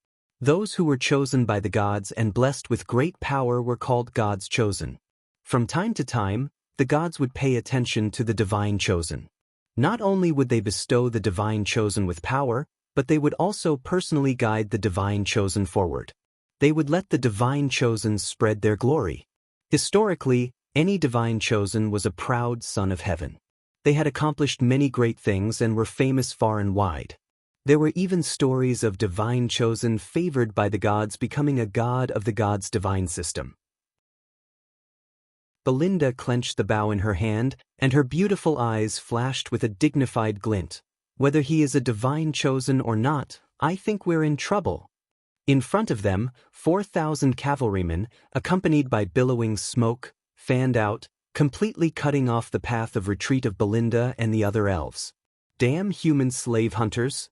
Those who were chosen by the gods and blessed with great power were called gods chosen. From time to time, the gods would pay attention to the divine chosen. Not only would they bestow the divine chosen with power, but they would also personally guide the divine chosen forward. They would let the divine chosen spread their glory. Historically, any divine chosen was a proud son of heaven. They had accomplished many great things and were famous far and wide. There were even stories of divine chosen favored by the gods becoming a god of the gods' divine system. Belinda clenched the bow in her hand, and her beautiful eyes flashed with a dignified glint. "Whether he is a divine chosen or not, I think we're in trouble." In front of them, 4,000 cavalrymen, accompanied by billowing smoke, fanned out, completely cutting off the path of retreat of Belinda and the other elves. Damn human slave hunters!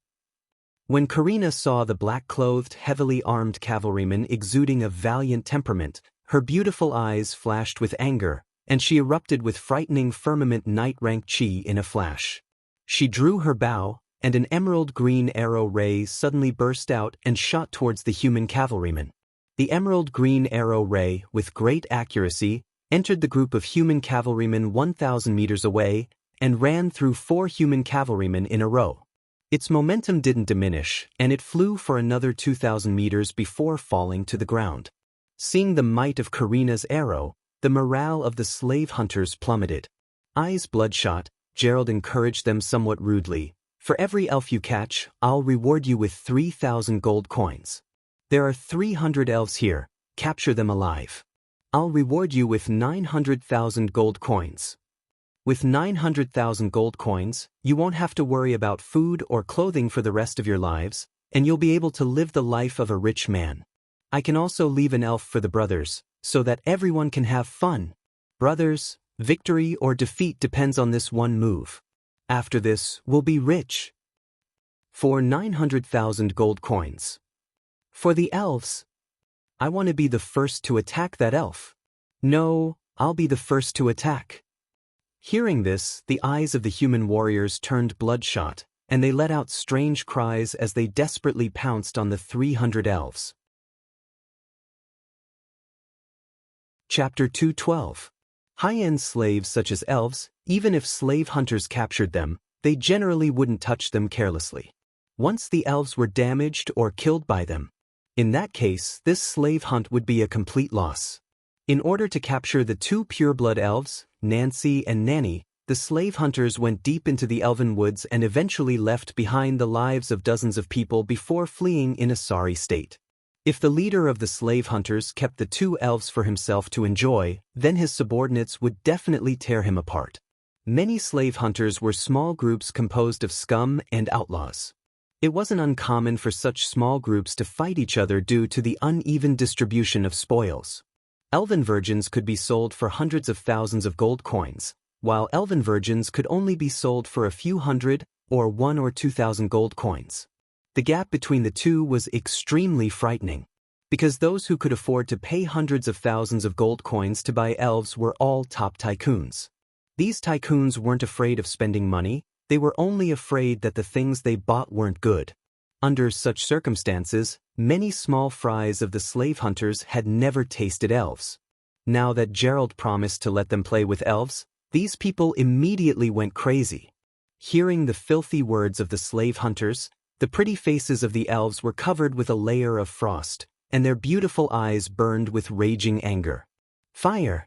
When Karina saw the black-clothed, heavily armed cavalrymen exuding a valiant temperament, her beautiful eyes flashed with anger, and she erupted with frightening firmament knight rank chi in a flash. She drew her bow, and an emerald green arrow ray suddenly burst out and shot towards the human cavalryman. The emerald green arrow ray, with great accuracy, entered the group of human cavalrymen 1,000 meters away and ran through 4 human cavalrymen in a row. Its momentum didn't diminish, and it flew for another 2,000 meters before falling to the ground. Seeing the might of Karina's arrow, the morale of the slave hunters plummeted. Eyes bloodshot, Gerald encouraged them somewhat rudely. For every elf you catch, I'll reward you with 3,000 gold coins. There are 300 elves here, capture them alive. I'll reward you with 900,000 gold coins. With 900,000 gold coins, you won't have to worry about food or clothing for the rest of your lives, and you'll be able to live the life of a rich man. I can also leave an elf for the brothers, so that everyone can have fun. Brothers, victory or defeat depends on this one move. After this, we'll be rich. For 900,000 gold coins. For the elves, I want to be the first to attack that elf. No, I'll be the first to attack. Hearing this, the eyes of the human warriors turned bloodshot, and they let out strange cries as they desperately pounced on the 300 elves. Chapter 212. High-end slaves such as elves, even if slave hunters captured them, they generally wouldn't touch them carelessly. Once the elves were damaged or killed by them, in that case, this slave hunt would be a complete loss. In order to capture the 2 pureblood elves, Nancy and Nanny, the slave hunters went deep into the elven woods and eventually left behind the lives of dozens of people before fleeing in a sorry state. If the leader of the slave hunters kept the 2 elves for himself to enjoy, then his subordinates would definitely tear him apart. Many slave hunters were small groups composed of scum and outlaws. It wasn't uncommon for such small groups to fight each other due to the uneven distribution of spoils. Elven virgins could be sold for hundreds of thousands of gold coins, while elven virgins could only be sold for a few hundred or 1,000 or 2,000 gold coins. The gap between the two was extremely frightening, because those who could afford to pay hundreds of thousands of gold coins to buy elves were all top tycoons. These tycoons weren't afraid of spending money, they were only afraid that the things they bought weren't good. Under such circumstances, many small fries of the slave hunters had never tasted elves. Now that Gerald promised to let them play with elves, these people immediately went crazy. Hearing the filthy words of the slave hunters, the pretty faces of the elves were covered with a layer of frost, and their beautiful eyes burned with raging anger. Fire!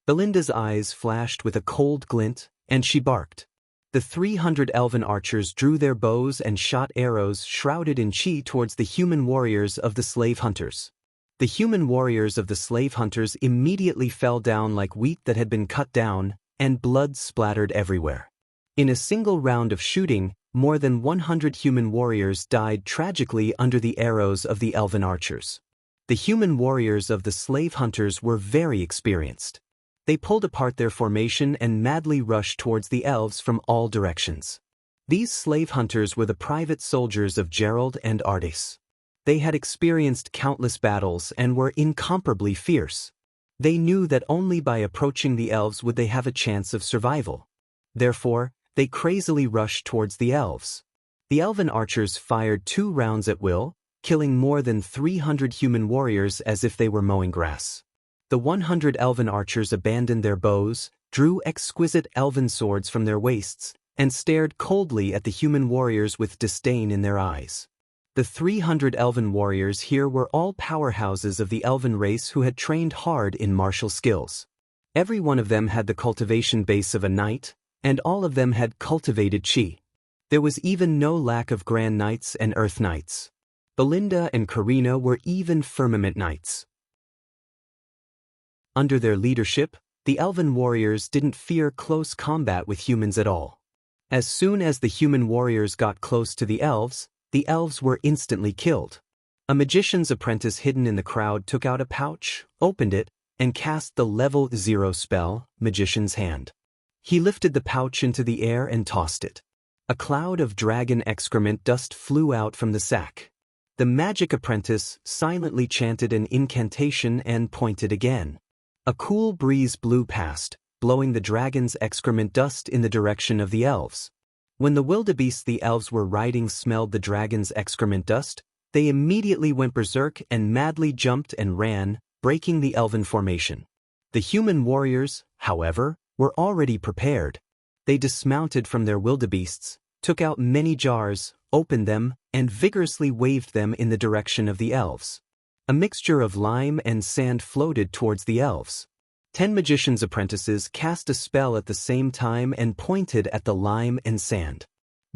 Belinda's eyes flashed with a cold glint, and she barked. The 300 elven archers drew their bows and shot arrows shrouded in chi towards the human warriors of the slave hunters. The human warriors of the slave hunters immediately fell down like wheat that had been cut down, and blood splattered everywhere. In a single round of shooting, more than 100 human warriors died tragically under the arrows of the elven archers. The human warriors of the slave hunters were very experienced. They pulled apart their formation and madly rushed towards the elves from all directions. These slave hunters were the private soldiers of Gerald and Artis. They had experienced countless battles and were incomparably fierce. They knew that only by approaching the elves would they have a chance of survival. Therefore, they crazily rushed towards the elves. The elven archers fired 2 rounds at will, killing more than 300 human warriors as if they were mowing grass. The 100 elven archers abandoned their bows, drew exquisite elven swords from their waists, and stared coldly at the human warriors with disdain in their eyes. The 300 elven warriors here were all powerhouses of the elven race who had trained hard in martial skills. Every one of them had the cultivation base of a knight, and all of them had cultivated chi. There was even no lack of grand knights and earth knights. Belinda and Karina were even firmament knights. Under their leadership, the elven warriors didn't fear close combat with humans at all. As soon as the human warriors got close to the elves were instantly killed. A magician's apprentice hidden in the crowd took out a pouch, opened it, and cast the level 0 spell, Magician's Hand. He lifted the pouch into the air and tossed it. A cloud of dragon excrement dust flew out from the sack. The magic apprentice silently chanted an incantation and pointed again. A cool breeze blew past, blowing the dragon's excrement dust in the direction of the elves. When the wildebeests the elves were riding smelled the dragon's excrement dust, they immediately went berserk and madly jumped and ran, breaking the elven formation. The human warriors, however, were already prepared. They dismounted from their wildebeests, took out many jars, opened them, and vigorously waved them in the direction of the elves. A mixture of lime and sand floated towards the elves. 10 magicians' apprentices cast a spell at the same time and pointed at the lime and sand.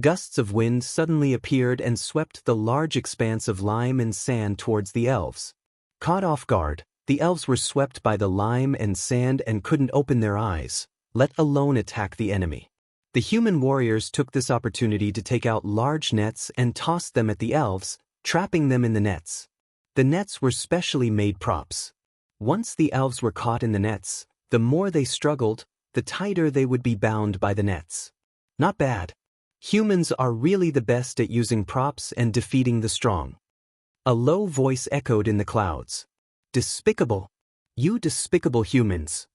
Gusts of wind suddenly appeared and swept the large expanse of lime and sand towards the elves. Caught off guard, the elves were swept by the lime and sand and couldn't open their eyes, let alone attack the enemy. The human warriors took this opportunity to take out large nets and tossed them at the elves, trapping them in the nets. The nets were specially made props. Once the elves were caught in the nets, the more they struggled, the tighter they would be bound by the nets. Not bad. Humans are really the best at using props and defeating the strong. A low voice echoed in the clouds. Despicable. You despicable humans.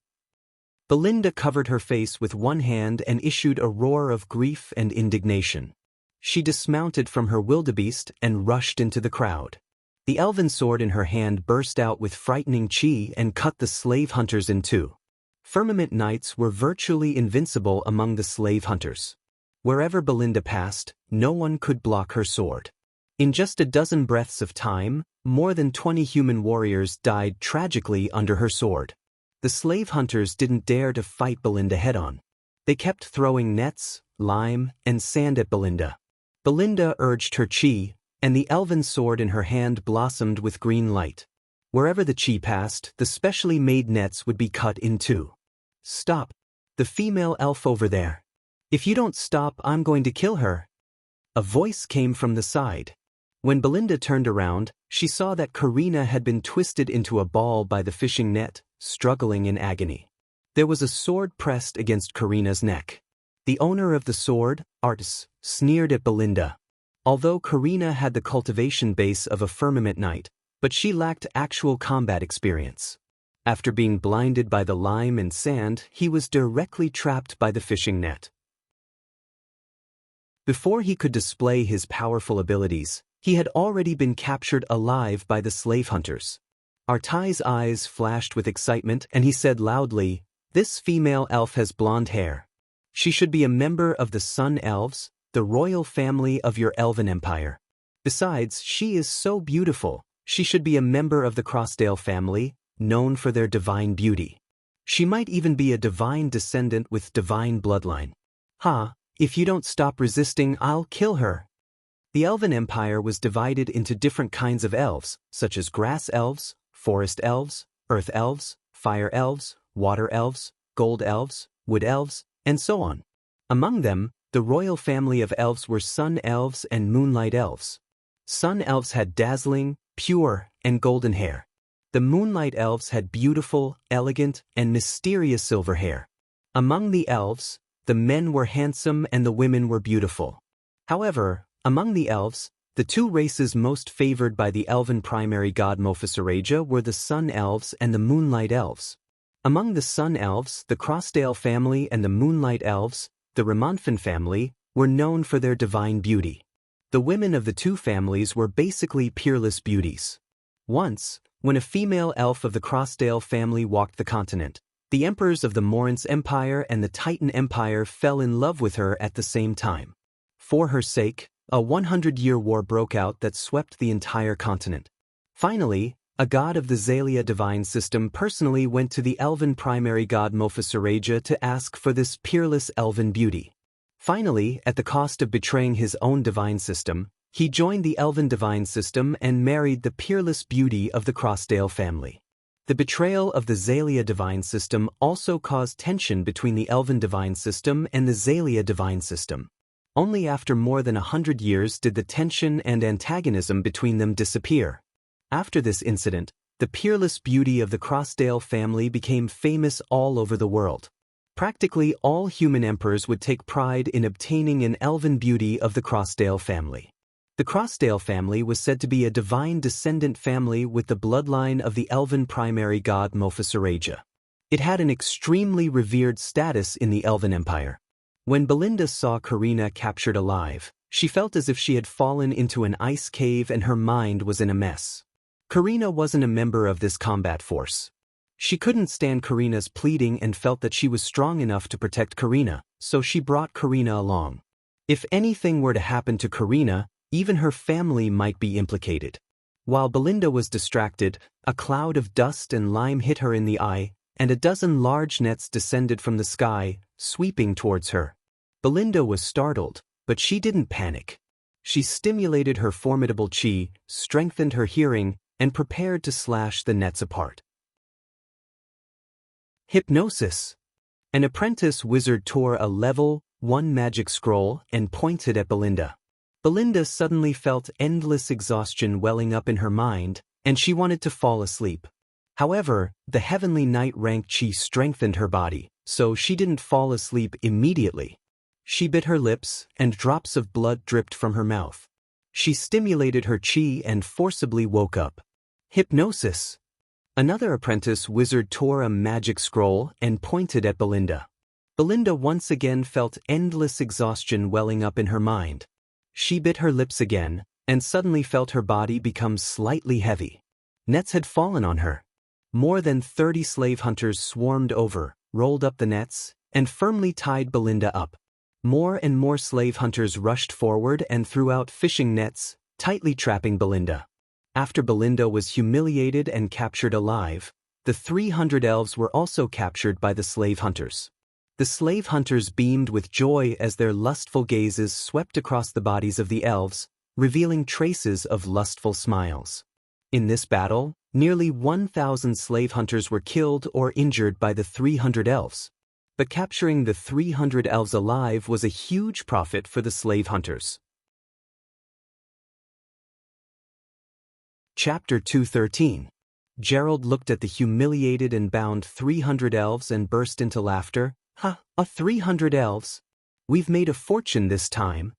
Belinda covered her face with one hand and issued a roar of grief and indignation. She dismounted from her wildebeest and rushed into the crowd. The elven sword in her hand burst out with frightening chi and cut the slave hunters in two. Firmament knights were virtually invincible among the slave hunters. Wherever Belinda passed, no one could block her sword. In just a dozen breaths of time, more than 20 human warriors died tragically under her sword. The slave hunters didn't dare to fight Belinda head-on. They kept throwing nets, lime, and sand at Belinda. Belinda urged her chi, and the elven sword in her hand blossomed with green light. Wherever the chi passed, the specially made nets would be cut in two. Stop! The female elf over there. If you don't stop, I'm going to kill her. A voice came from the side. When Belinda turned around, she saw that Karina had been twisted into a ball by the fishing net, struggling in agony. There was a sword pressed against Karina's neck. The owner of the sword, Artis, sneered at Belinda. Although Karina had the cultivation base of a firmament knight, but she lacked actual combat experience. After being blinded by the lime and sand, he was directly trapped by the fishing net. Before he could display his powerful abilities, he had already been captured alive by the slave hunters. Artai's eyes flashed with excitement and he said loudly, "This female elf has blonde hair. She should be a member of the Sun Elves, the royal family of your elven empire. Besides, she is so beautiful, she should be a member of the Crossdale family, known for their divine beauty. She might even be a divine descendant with divine bloodline. Ha, if you don't stop resisting, I'll kill her." The elven empire was divided into different kinds of elves, such as grass elves, forest elves, earth elves, fire elves, water elves, gold elves, wood elves, and so on. Among them, the royal family of elves were sun elves and moonlight elves. Sun elves had dazzling, pure, and golden hair. The moonlight elves had beautiful, elegant, and mysterious silver hair. Among the elves, the men were handsome and the women were beautiful. However, among the elves, the two races most favored by the elven primary god Mophisareja were the sun elves and the moonlight elves. Among the sun elves, the Crossdale family and the moonlight elves, the Ramonfin family, were known for their divine beauty. The women of the two families were basically peerless beauties. Once, when a female elf of the Crossdale family walked the continent, the emperors of the Morance Empire and the Titan Empire fell in love with her at the same time. For her sake, a 100-year war broke out that swept the entire continent. Finally, a god of the Xalia divine system personally went to the elven primary god Mophisareja to ask for this peerless elven beauty. Finally, at the cost of betraying his own divine system, he joined the elven divine system and married the peerless beauty of the Crossdale family. The betrayal of the Xalia divine system also caused tension between the elven divine system and the Xalia divine system. Only after more than 100 years did the tension and antagonism between them disappear. After this incident, the peerless beauty of the Crossdale family became famous all over the world. Practically all human emperors would take pride in obtaining an elven beauty of the Crossdale family. The Crossdale family was said to be a divine descendant family with the bloodline of the elven primary god Mophisareja. It had an extremely revered status in the elven empire. When Belinda saw Karina captured alive, she felt as if she had fallen into an ice cave and her mind was in a mess. Karina wasn't a member of this combat force. She couldn't stand Karina's pleading and felt that she was strong enough to protect Karina, so she brought Karina along. If anything were to happen to Karina, even her family might be implicated. While Belinda was distracted, a cloud of dust and lime hit her in the eye, and a dozen large nets descended from the sky, sweeping towards her. Belinda was startled, but she didn't panic. She stimulated her formidable chi, strengthened her hearing, and prepared to slash the nets apart. Hypnosis. An apprentice wizard tore a level 1 magic scroll and pointed at Belinda. Belinda suddenly felt endless exhaustion welling up in her mind, and she wanted to fall asleep. However, the heavenly knight rank chi strengthened her body, so she didn't fall asleep immediately. She bit her lips, and drops of blood dripped from her mouth. She stimulated her chi and forcibly woke up. Hypnosis. Another apprentice wizard tore a magic scroll and pointed at Belinda. Belinda once again felt endless exhaustion welling up in her mind. She bit her lips again, and suddenly felt her body become slightly heavy. Nets had fallen on her. More than 30 slave hunters swarmed over, rolled up the nets, and firmly tied Belinda up. More and more slave hunters rushed forward and threw out fishing nets, tightly trapping Belinda. After Belinda was humiliated and captured alive, the 300 elves were also captured by the slave hunters. The slave hunters beamed with joy as their lustful gazes swept across the bodies of the elves, revealing traces of lustful smiles. In this battle, nearly 1,000 slave hunters were killed or injured by the 300 elves. But capturing the 300 elves alive was a huge profit for the slave hunters. Chapter 213. Gerald looked at the humiliated and bound 300 elves and burst into laughter. Ha! 300 elves? We've made a fortune this time.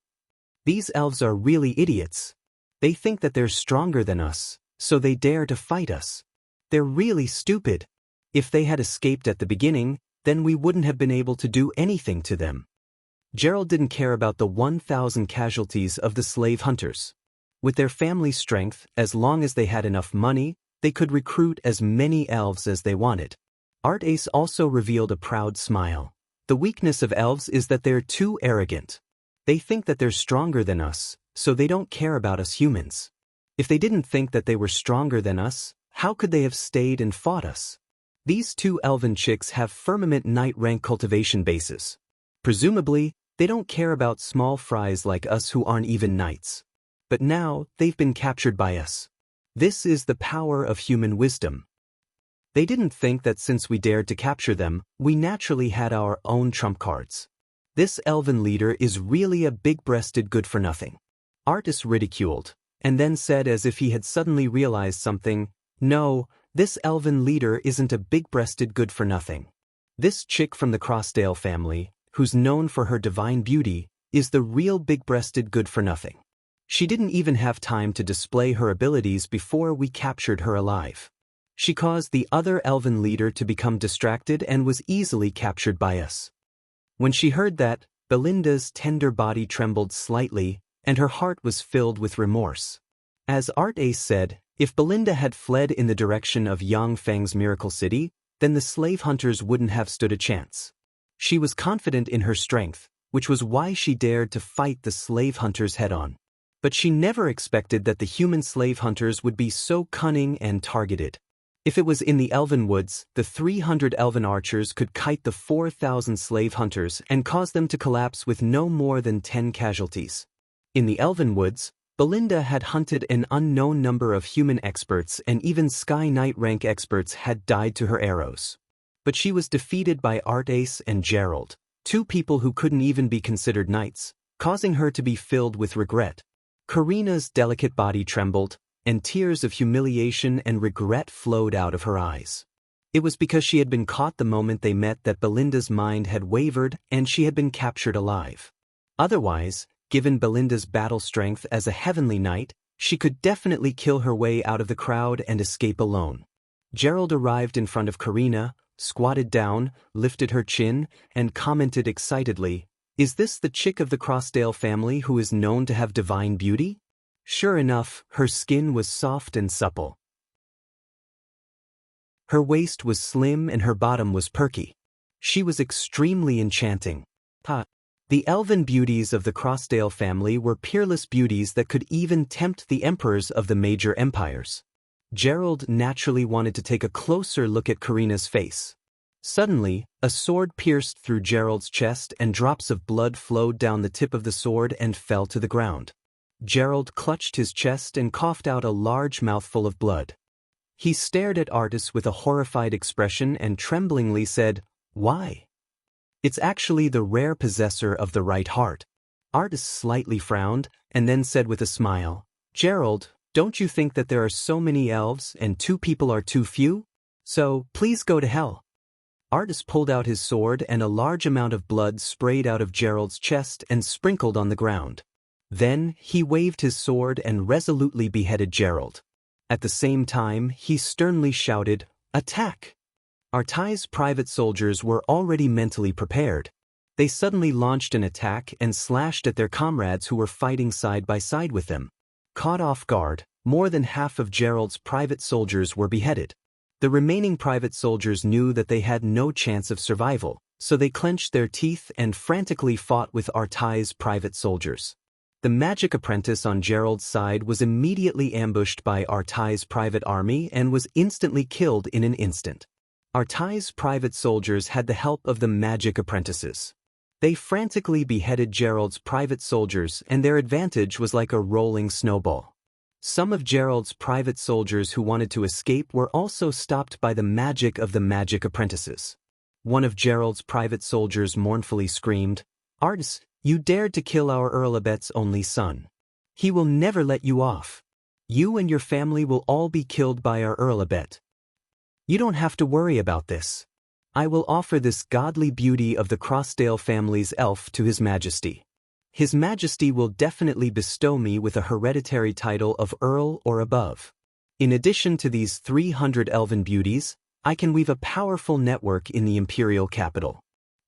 These elves are really idiots. They think that they're stronger than us, so they dare to fight us. They're really stupid. If they had escaped at the beginning, then we wouldn't have been able to do anything to them. Gerald didn't care about the 1,000 casualties of the slave hunters. With their family strength, as long as they had enough money, they could recruit as many elves as they wanted. Artace also revealed a proud smile. The weakness of elves is that they're too arrogant. They think that they're stronger than us, so they don't care about us humans. If they didn't think that they were stronger than us, how could they have stayed and fought us? These two elven chicks have firmament knight rank cultivation bases. Presumably, they don't care about small fries like us who aren't even knights. But now, they've been captured by us. This is the power of human wisdom. They didn't think that since we dared to capture them, we naturally had our own trump cards. This elven leader is really a big-breasted good-for-nothing. Artace ridiculed, and then said as if he had suddenly realized something, "No, this elven leader isn't a big-breasted good-for-nothing. This chick from the Crossdale family, who's known for her divine beauty, is the real big-breasted good-for-nothing. She didn't even have time to display her abilities before we captured her alive. She caused the other elven leader to become distracted and was easily captured by us." When she heard that, Belinda's tender body trembled slightly, and her heart was filled with remorse. As Artace said, if Belinda had fled in the direction of Yang Feng's Miracle City, then the slave hunters wouldn't have stood a chance. She was confident in her strength, which was why she dared to fight the slave hunters head-on. But she never expected that the human slave hunters would be so cunning and targeted. If it was in the Elven Woods, the 300 elven archers could kite the 4,000 slave hunters and cause them to collapse with no more than 10 casualties. In the Elven Woods, Belinda had hunted an unknown number of human experts, and even Sky Knight rank experts had died to her arrows. But she was defeated by Artace and Gerald, two people who couldn't even be considered knights, causing her to be filled with regret. Karina's delicate body trembled, and tears of humiliation and regret flowed out of her eyes. It was because she had been caught the moment they met that Belinda's mind had wavered and she had been captured alive. Otherwise, given Belinda's battle strength as a heavenly knight, she could definitely kill her way out of the crowd and escape alone. Gerald arrived in front of Karina, squatted down, lifted her chin, and commented excitedly, Is this the chick of the Crossdale family who is known to have divine beauty? Sure enough, her skin was soft and supple. Her waist was slim and her bottom was perky. She was extremely enchanting. The elven beauties of the Crossdale family were peerless beauties that could even tempt the emperors of the major empires. Gerald naturally wanted to take a closer look at Karina's face. Suddenly, a sword pierced through Gerald's chest and drops of blood flowed down the tip of the sword and fell to the ground. Gerald clutched his chest and coughed out a large mouthful of blood. He stared at Artis with a horrified expression and tremblingly said, "Why?" "It's actually the rare possessor of the right heart." Artis slightly frowned, and then said with a smile, "Gerald, don't you think that there are so many elves and 2 people are too few? So, please go to hell." Artis pulled out his sword and a large amount of blood sprayed out of Gerald's chest and sprinkled on the ground. Then, he waved his sword and resolutely beheaded Gerald. At the same time, he sternly shouted, "Attack!" Artai's private soldiers were already mentally prepared. They suddenly launched an attack and slashed at their comrades who were fighting side by side with them. Caught off guard, more than half of Gerald's private soldiers were beheaded. The remaining private soldiers knew that they had no chance of survival, so they clenched their teeth and frantically fought with Artai's private soldiers. The magic apprentice on Gerald's side was immediately ambushed by Artai's private army and was instantly killed in an instant. Artai's private soldiers had the help of the magic apprentices. They frantically beheaded Gerald's private soldiers and their advantage was like a rolling snowball. Some of Gerald's private soldiers who wanted to escape were also stopped by the magic of the magic apprentices. One of Gerald's private soldiers mournfully screamed, "Artis, you dared to kill our Earl Abet's only son. He will never let you off. You and your family will all be killed by our Earl Abet. You don't have to worry about this. I will offer this godly beauty of the Crossdale family's elf to His Majesty. His Majesty will definitely bestow me with a hereditary title of Earl or above. In addition to these 300 elven beauties, I can weave a powerful network in the imperial capital.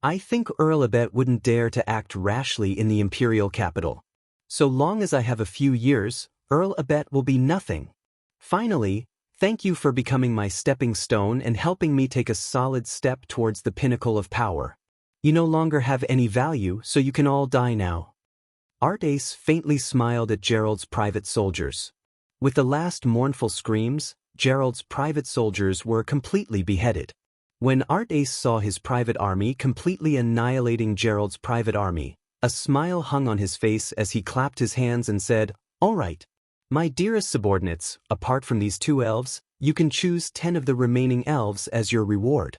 I think Earl Abet wouldn't dare to act rashly in the imperial capital. So long as I have a few years, Earl Abet will be nothing. Finally, thank you for becoming my stepping stone and helping me take a solid step towards the pinnacle of power. You no longer have any value, so you can all die now." Artis faintly smiled at Gerald's private soldiers. With the last mournful screams, Gerald's private soldiers were completely beheaded. When Artis saw his private army completely annihilating Gerald's private army, a smile hung on his face as he clapped his hands and said, "All right. My dearest subordinates, apart from these 2 elves, you can choose 10 of the remaining elves as your reward."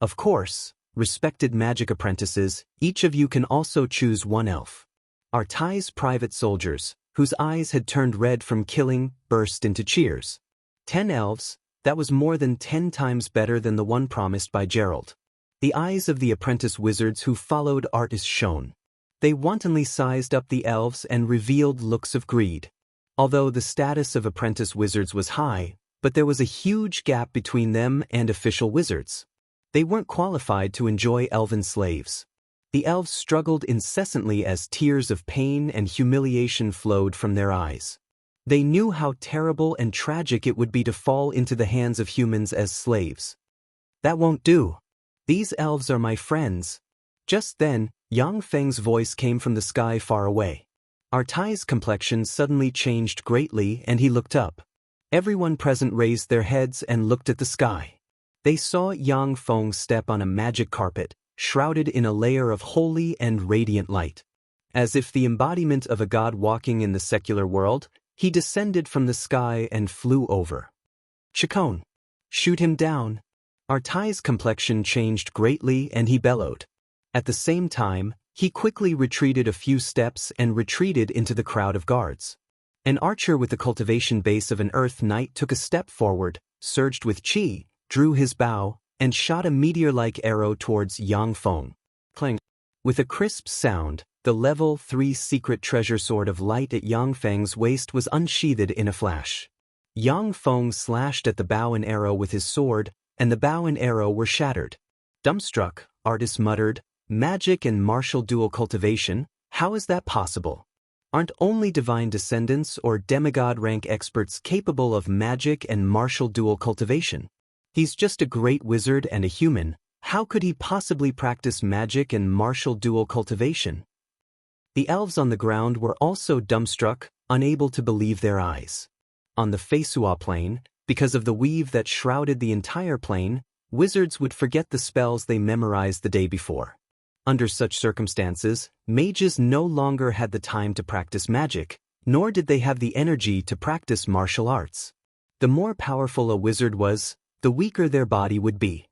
Of course, respected magic apprentices, each of you can also choose 1 elf. Artai's private soldiers, whose eyes had turned red from killing, burst into cheers. 10 elves, that was more than 10 times better than the one promised by Gerald. The eyes of the apprentice wizards who followed Artis shone. They wantonly sized up the elves and revealed looks of greed. Although the status of apprentice wizards was high, but there was a huge gap between them and official wizards. They weren't qualified to enjoy elven slaves. The elves struggled incessantly as tears of pain and humiliation flowed from their eyes. They knew how terrible and tragic it would be to fall into the hands of humans as slaves. "That won't do. These elves are my friends." Just then, Yang Feng's voice came from the sky far away. Artai's complexion suddenly changed greatly and he looked up. Everyone present raised their heads and looked at the sky. They saw Yang Feng step on a magic carpet, shrouded in a layer of holy and radiant light. As if the embodiment of a god walking in the secular world, he descended from the sky and flew over. "Chacon! Shoot him down!" Artai's complexion changed greatly and he bellowed. At the same time, he quickly retreated a few steps and retreated into the crowd of guards. An archer with the cultivation base of an earth knight took a step forward, surged with chi, drew his bow, and shot a meteor-like arrow towards Yang Feng. Clang! With a crisp sound, the level 3 secret treasure sword of light at Yang Feng's waist was unsheathed in a flash. Yang Feng slashed at the bow and arrow with his sword, and the bow and arrow were shattered. Dumbstruck, Artis muttered, Magic and martial dual cultivation, how is that possible? Aren't only divine descendants or demigod rank experts capable of magic and martial dual cultivation? He's just a great wizard and a human. How could he possibly practice magic and martial dual cultivation? The elves on the ground were also dumbstruck, unable to believe their eyes. On the Feisua plane, because of the weave that shrouded the entire plane, wizards would forget the spells they memorized the day before. Under such circumstances, mages no longer had the time to practice magic, nor did they have the energy to practice martial arts. The more powerful a wizard was, the weaker their body would be.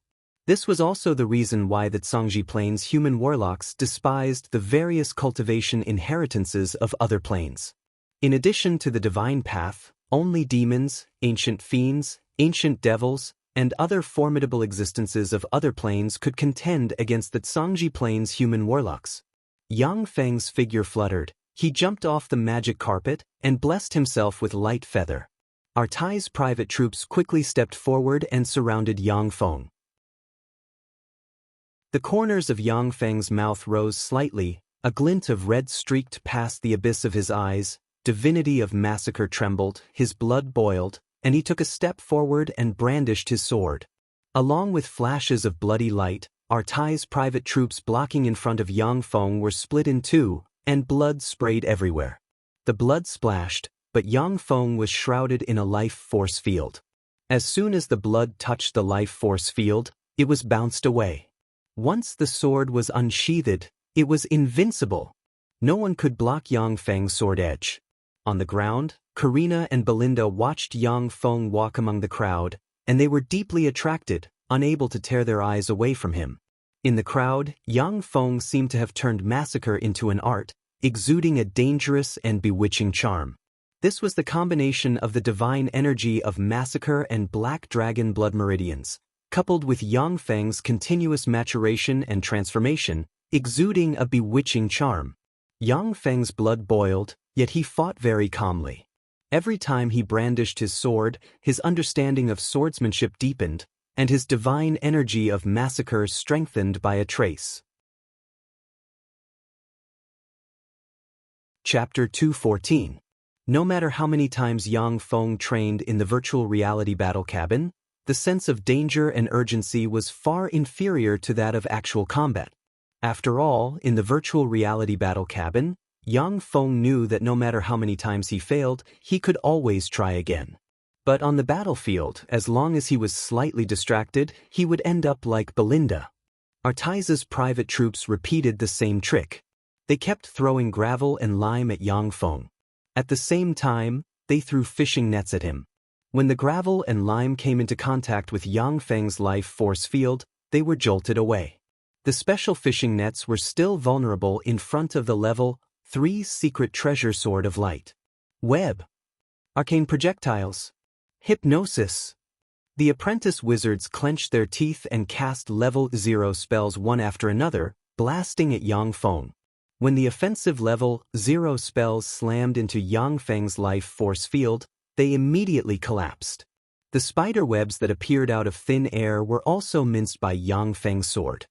This was also the reason why the Xianxia plane's human warlocks despised the various cultivation inheritances of other planes. In addition to the divine path, only demons, ancient fiends, ancient devils, and other formidable existences of other planes could contend against the Xianxia plane's human warlocks. Yang Feng's figure fluttered. He jumped off the magic carpet and blessed himself with light feather. Artai's private troops quickly stepped forward and surrounded Yang Feng. The corners of Yang Feng's mouth rose slightly, a glint of red streaked past the abyss of his eyes, divinity of massacre trembled, his blood boiled, and he took a step forward and brandished his sword. Along with flashes of bloody light, Artai's private troops blocking in front of Yang Feng were split in two, and blood sprayed everywhere. The blood splashed, but Yang Feng was shrouded in a life force field. As soon as the blood touched the life force field, it was bounced away. Once the sword was unsheathed, it was invincible. No one could block Yang Feng's sword edge. On the ground, Karina and Belinda watched Yang Feng walk among the crowd, and they were deeply attracted, unable to tear their eyes away from him. In the crowd, Yang Feng seemed to have turned massacre into an art, exuding a dangerous and bewitching charm. This was the combination of the divine energy of massacre and black dragon blood meridians, coupled with Yang Feng's continuous maturation and transformation, exuding a bewitching charm. Yang Feng's blood boiled, yet he fought very calmly. Every time he brandished his sword, his understanding of swordsmanship deepened, and his divine energy of massacre strengthened by a trace. Chapter 214. No matter how many times Yang Feng trained in the virtual reality battle cabin, the sense of danger and urgency was far inferior to that of actual combat. After all, in the virtual reality battle cabin, Yang Feng knew that no matter how many times he failed, he could always try again. But on the battlefield, as long as he was slightly distracted, he would end up like Belinda. Artai's private troops repeated the same trick. They kept throwing gravel and lime at Yang Feng. At the same time, they threw fishing nets at him. When the gravel and lime came into contact with Yang Feng's life force field, they were jolted away. The special fishing nets were still vulnerable in front of the level 3 secret treasure sword of light. Web. Arcane projectiles. Hypnosis. The apprentice wizards clenched their teeth and cast level 0 spells one after another, blasting at Yang Feng. When the offensive level 0 spells slammed into Yang Feng's life force field, they immediately collapsed. The spider webs that appeared out of thin air were also minced by Yang Feng's sword.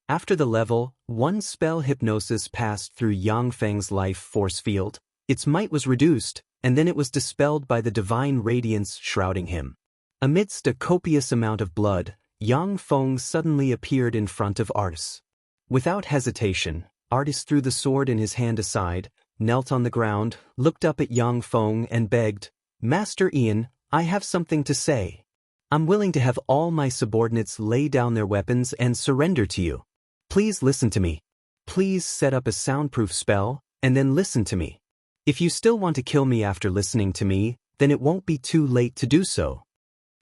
After the level 1 spell hypnosis passed through Yang Feng's life force field, its might was reduced, and then it was dispelled by the divine radiance shrouding him. Amidst a copious amount of blood, Yang Feng suddenly appeared in front of Artis. Without hesitation, Artis threw the sword in his hand aside, knelt on the ground, looked up at Yang Feng and begged, "Master Ian, I have something to say. I'm willing to have all my subordinates lay down their weapons and surrender to you. Please listen to me. Please set up a soundproof spell, and then listen to me. If you still want to kill me after listening to me, then it won't be too late to do so."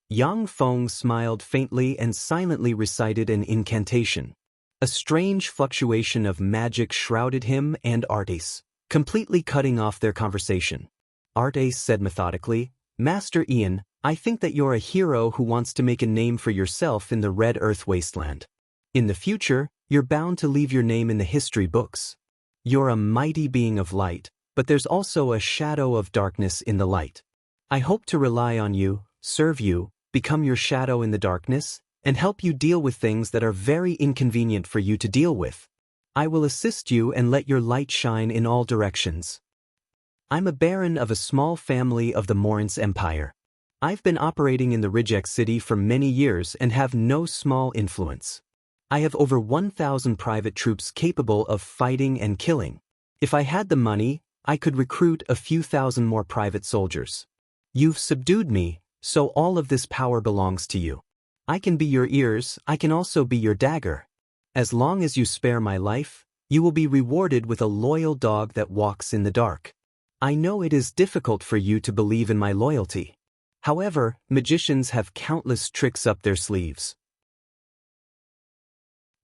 Yang Feng smiled faintly and silently recited an incantation. A strange fluctuation of magic shrouded him and Artis, completely cutting off their conversation. Artis said methodically, "Master Ian, I think that you're a hero who wants to make a name for yourself in the Red Earth Wasteland. In the future, you're bound to leave your name in the history books. You're a mighty being of light, but there's also a shadow of darkness in the light. I hope to rely on you, serve you, become your shadow in the darkness, and help you deal with things that are very inconvenient for you to deal with. I will assist you and let your light shine in all directions. I'm a baron of a small family of the Morance Empire. I've been operating in the Rijek city for many years and have no small influence. I have over 1,000 private troops capable of fighting and killing. If I had the money, I could recruit a few thousand more private soldiers. You've subdued me, so all of this power belongs to you. I can be your ears, I can also be your dagger. As long as you spare my life, you will be rewarded with a loyal dog that walks in the dark. I know it is difficult for you to believe in my loyalty. However, magicians have countless tricks up their sleeves.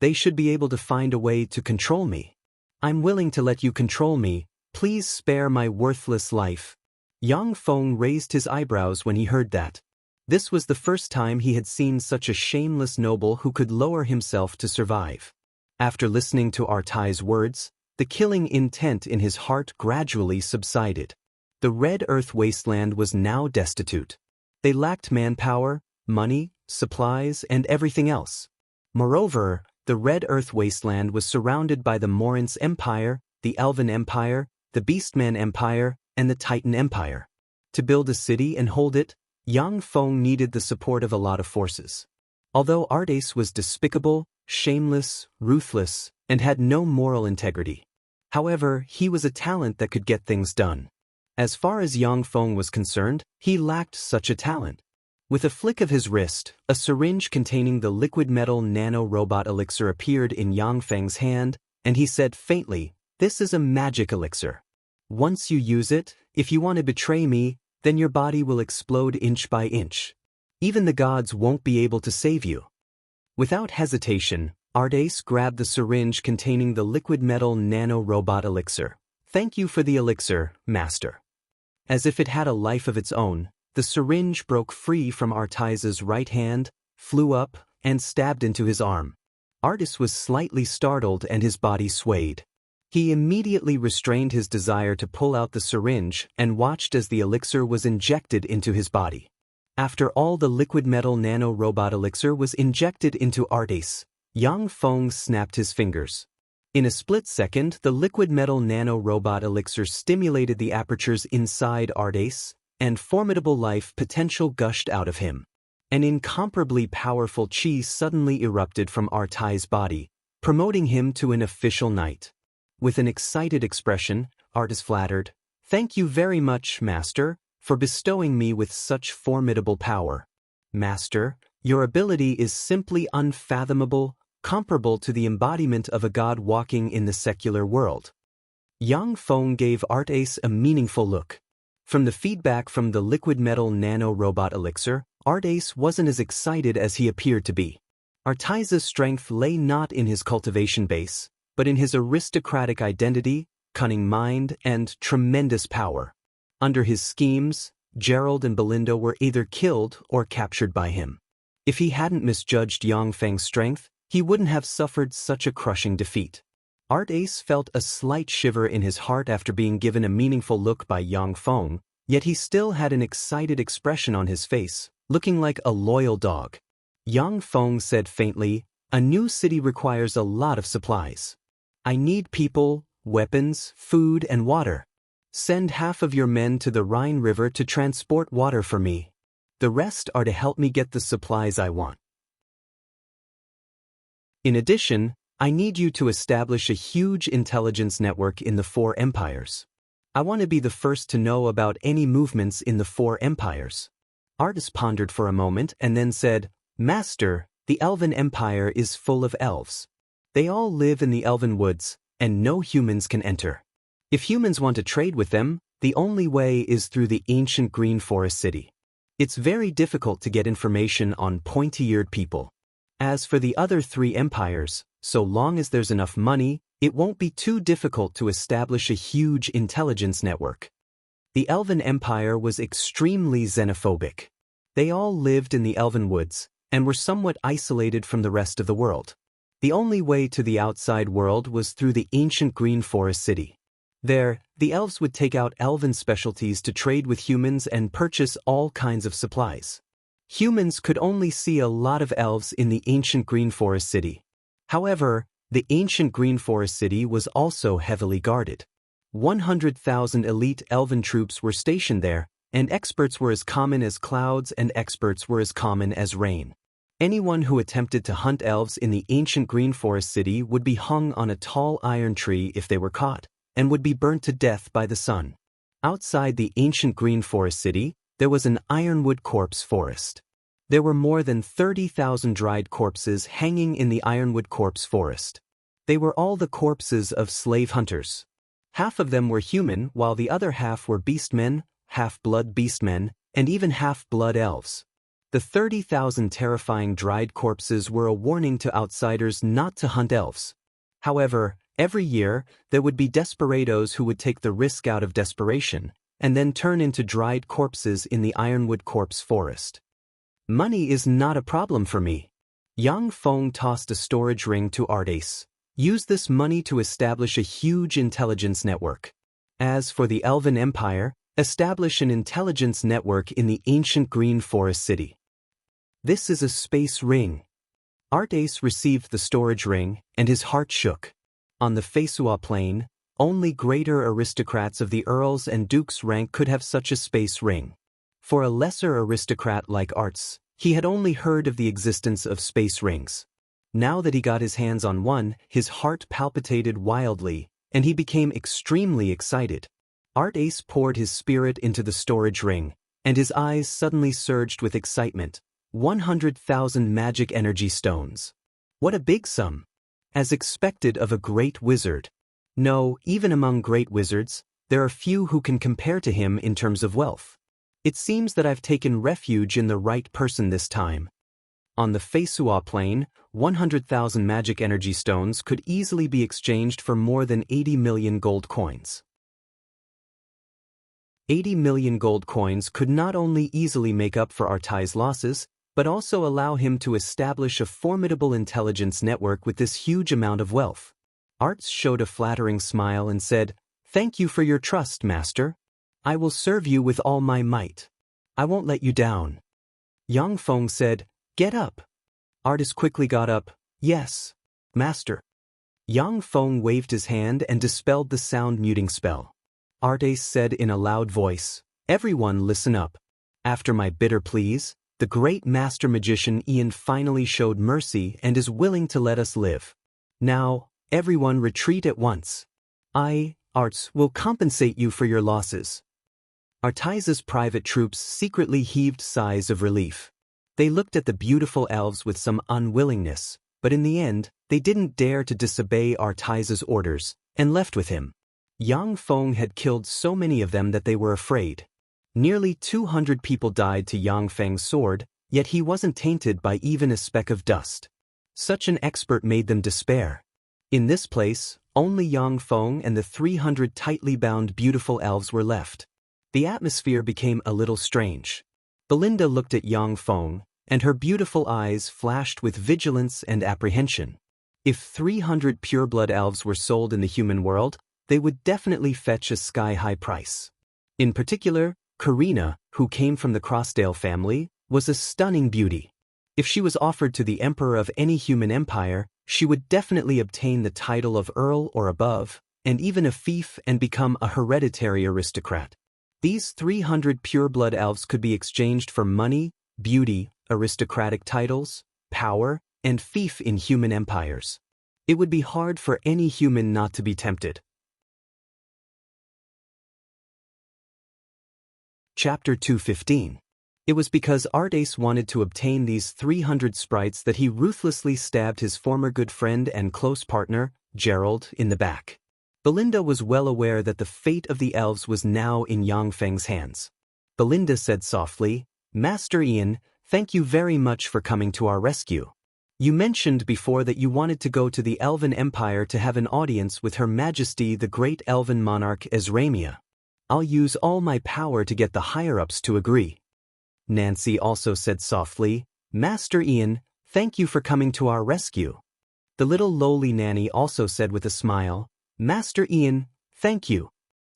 They should be able to find a way to control me. I'm willing to let you control me, please spare my worthless life. Yang Feng raised his eyebrows when he heard that. This was the first time he had seen such a shameless noble who could lower himself to survive. After listening to Artai's words, the killing intent in his heart gradually subsided. The Red Earth wasteland was now destitute. They lacked manpower, money, supplies, and everything else. Moreover, the Red Earth wasteland was surrounded by the Morance Empire, the Elven Empire, the Beastman Empire, and the Titan Empire. To build a city and hold it, Yang Feng needed the support of a lot of forces. Although Artace was despicable, shameless, ruthless, and had no moral integrity. However, he was a talent that could get things done. As far as Yang Feng was concerned, he lacked such a talent. With a flick of his wrist, a syringe containing the liquid metal nano-robot elixir appeared in Yang Feng's hand, and he said faintly, "This is a magic elixir. Once you use it, if you want to betray me, then your body will explode inch by inch. Even the gods won't be able to save you." Without hesitation, Artace grabbed the syringe containing the liquid metal nano-robot elixir. "Thank you for the elixir, master." As if it had a life of its own, the syringe broke free from Artace's right hand, flew up, and stabbed into his arm. Artace was slightly startled and his body swayed. He immediately restrained his desire to pull out the syringe and watched as the elixir was injected into his body. After all the liquid metal nano-robot elixir was injected into Artace, Yang Feng snapped his fingers. In a split second, the liquid metal nano-robot elixir stimulated the apertures inside Artace, and formidable life potential gushed out of him. An incomparably powerful chi suddenly erupted from Artai's body, promoting him to an official knight. With an excited expression, Artace flattered, "Thank you very much, Master, for bestowing me with such formidable power. Master, your ability is simply unfathomable, comparable to the embodiment of a god walking in the secular world." Yang Feng gave Artace a meaningful look. From the feedback from the liquid metal nano-robot elixir, Artace wasn't as excited as he appeared to be. Artace's strength lay not in his cultivation base, but in his aristocratic identity, cunning mind, and tremendous power. Under his schemes, Gerald and Belinda were either killed or captured by him. If he hadn't misjudged Yang Feng's strength, he wouldn't have suffered such a crushing defeat. Artace felt a slight shiver in his heart after being given a meaningful look by Yang Feng, yet he still had an excited expression on his face, looking like a loyal dog. Yang Feng said faintly, "A new city requires a lot of supplies. I need people, weapons, food, and water. Send half of your men to the Rhine River to transport water for me. The rest are to help me get the supplies I want. In addition, I need you to establish a huge intelligence network in the Four Empires. I want to be the first to know about any movements in the Four Empires." Artace pondered for a moment and then said, "Master, the Elven Empire is full of elves. They all live in the Elven Woods, and no humans can enter. If humans want to trade with them, the only way is through the ancient Green Forest City. It's very difficult to get information on pointy-eared people. As for the other three empires, so long as there's enough money, it won't be too difficult to establish a huge intelligence network." The Elven Empire was extremely xenophobic. They all lived in the Elven Woods, and were somewhat isolated from the rest of the world. The only way to the outside world was through the ancient Green Forest City. There, the elves would take out elven specialties to trade with humans and purchase all kinds of supplies. Humans could only see a lot of elves in the ancient Green Forest City. However, The ancient Green Forest city was also heavily guarded. 100,000 elite elven troops were stationed there, and experts were as common as clouds and experts were as common as rain. Anyone who attempted to hunt elves in the ancient Green Forest city would be hung on a tall iron tree if they were caught, and would be burnt to death by the sun. Outside the ancient Green Forest city, there was an ironwood corpse forest. There were more than 30,000 dried corpses hanging in the ironwood corpse forest. They were all the corpses of slave hunters. Half of them were human, while the other half were beastmen, half-blood beastmen, and even half-blood elves. The 30,000 terrifying dried corpses were a warning to outsiders not to hunt elves. However, every year, there would be desperados who would take the risk out of desperation, and then turn into dried corpses in the ironwood corpse forest. Money is not a problem for me. Yang Feng tossed a storage ring to Ardace. Use this money to establish a huge intelligence network. As for the Elven Empire, establish an intelligence network in the ancient Green Forest city. This is a space ring. Ardace received the storage ring, and his heart shook. On the Feisua plane, only greater aristocrats of the earls and dukes rank could have such a space ring. For a lesser aristocrat like Arts, he had only heard of the existence of space rings. Now that he got his hands on one, his heart palpitated wildly, and he became extremely excited. Ardace poured his spirit into the storage ring, and his eyes suddenly surged with excitement. 100,000 magic energy stones. What a big sum! As expected of a great wizard. No, even among great wizards, there are few who can compare to him in terms of wealth. It seems that I've taken refuge in the right person this time. On the Feisua plane, 100,000 magic energy stones could easily be exchanged for more than 80 million gold coins. 80 million gold coins could not only easily make up for Artai's losses, but also allow him to establish a formidable intelligence network with this huge amount of wealth. Arts showed a flattering smile and said, "Thank you for your trust, Master. I will serve you with all my might. I won't let you down." Yang Feng said, "Get up." Artis quickly got up. "Yes, Master." Yang Feng waved his hand and dispelled the sound muting spell. Artis said in a loud voice, "Everyone listen up. After my bitter pleas, the great master magician Ian finally showed mercy and is willing to let us live. Now, everyone retreat at once. I, Arts, will compensate you for your losses." Artai's private troops secretly heaved sighs of relief. They looked at the beautiful elves with some unwillingness, but in the end, they didn't dare to disobey Artai's orders, and left with him. Yang Feng had killed so many of them that they were afraid. Nearly 200 people died to Yang Feng's sword, yet he wasn't tainted by even a speck of dust. Such an expert made them despair. In this place, only Yang Feng and the 300 tightly bound beautiful elves were left. The atmosphere became a little strange. Belinda looked at Yang Feng, and her beautiful eyes flashed with vigilance and apprehension. If 300 pureblood elves were sold in the human world, they would definitely fetch a sky-high price. In particular, Karina, who came from the Crossdale family, was a stunning beauty. If she was offered to the emperor of any human empire, she would definitely obtain the title of Earl or above, and even a fief and become a hereditary aristocrat. These 300 pureblood elves could be exchanged for money, beauty, aristocratic titles, power, and fief in human empires. It would be hard for any human not to be tempted. Chapter 215. It was because Ardace wanted to obtain these 300 sprites that he ruthlessly stabbed his former good friend and close partner, Gerald, in the back. Belinda was well aware that the fate of the elves was now in Yang Feng's hands. Belinda said softly, "Master Ian, thank you very much for coming to our rescue. You mentioned before that you wanted to go to the Elven Empire to have an audience with Her Majesty the Great Elven Monarch Ezramia. I'll use all my power to get the higher-ups to agree." Nancy also said softly, "Master Ian, thank you for coming to our rescue." The little lowly nanny also said with a smile, "Master Ian, thank you."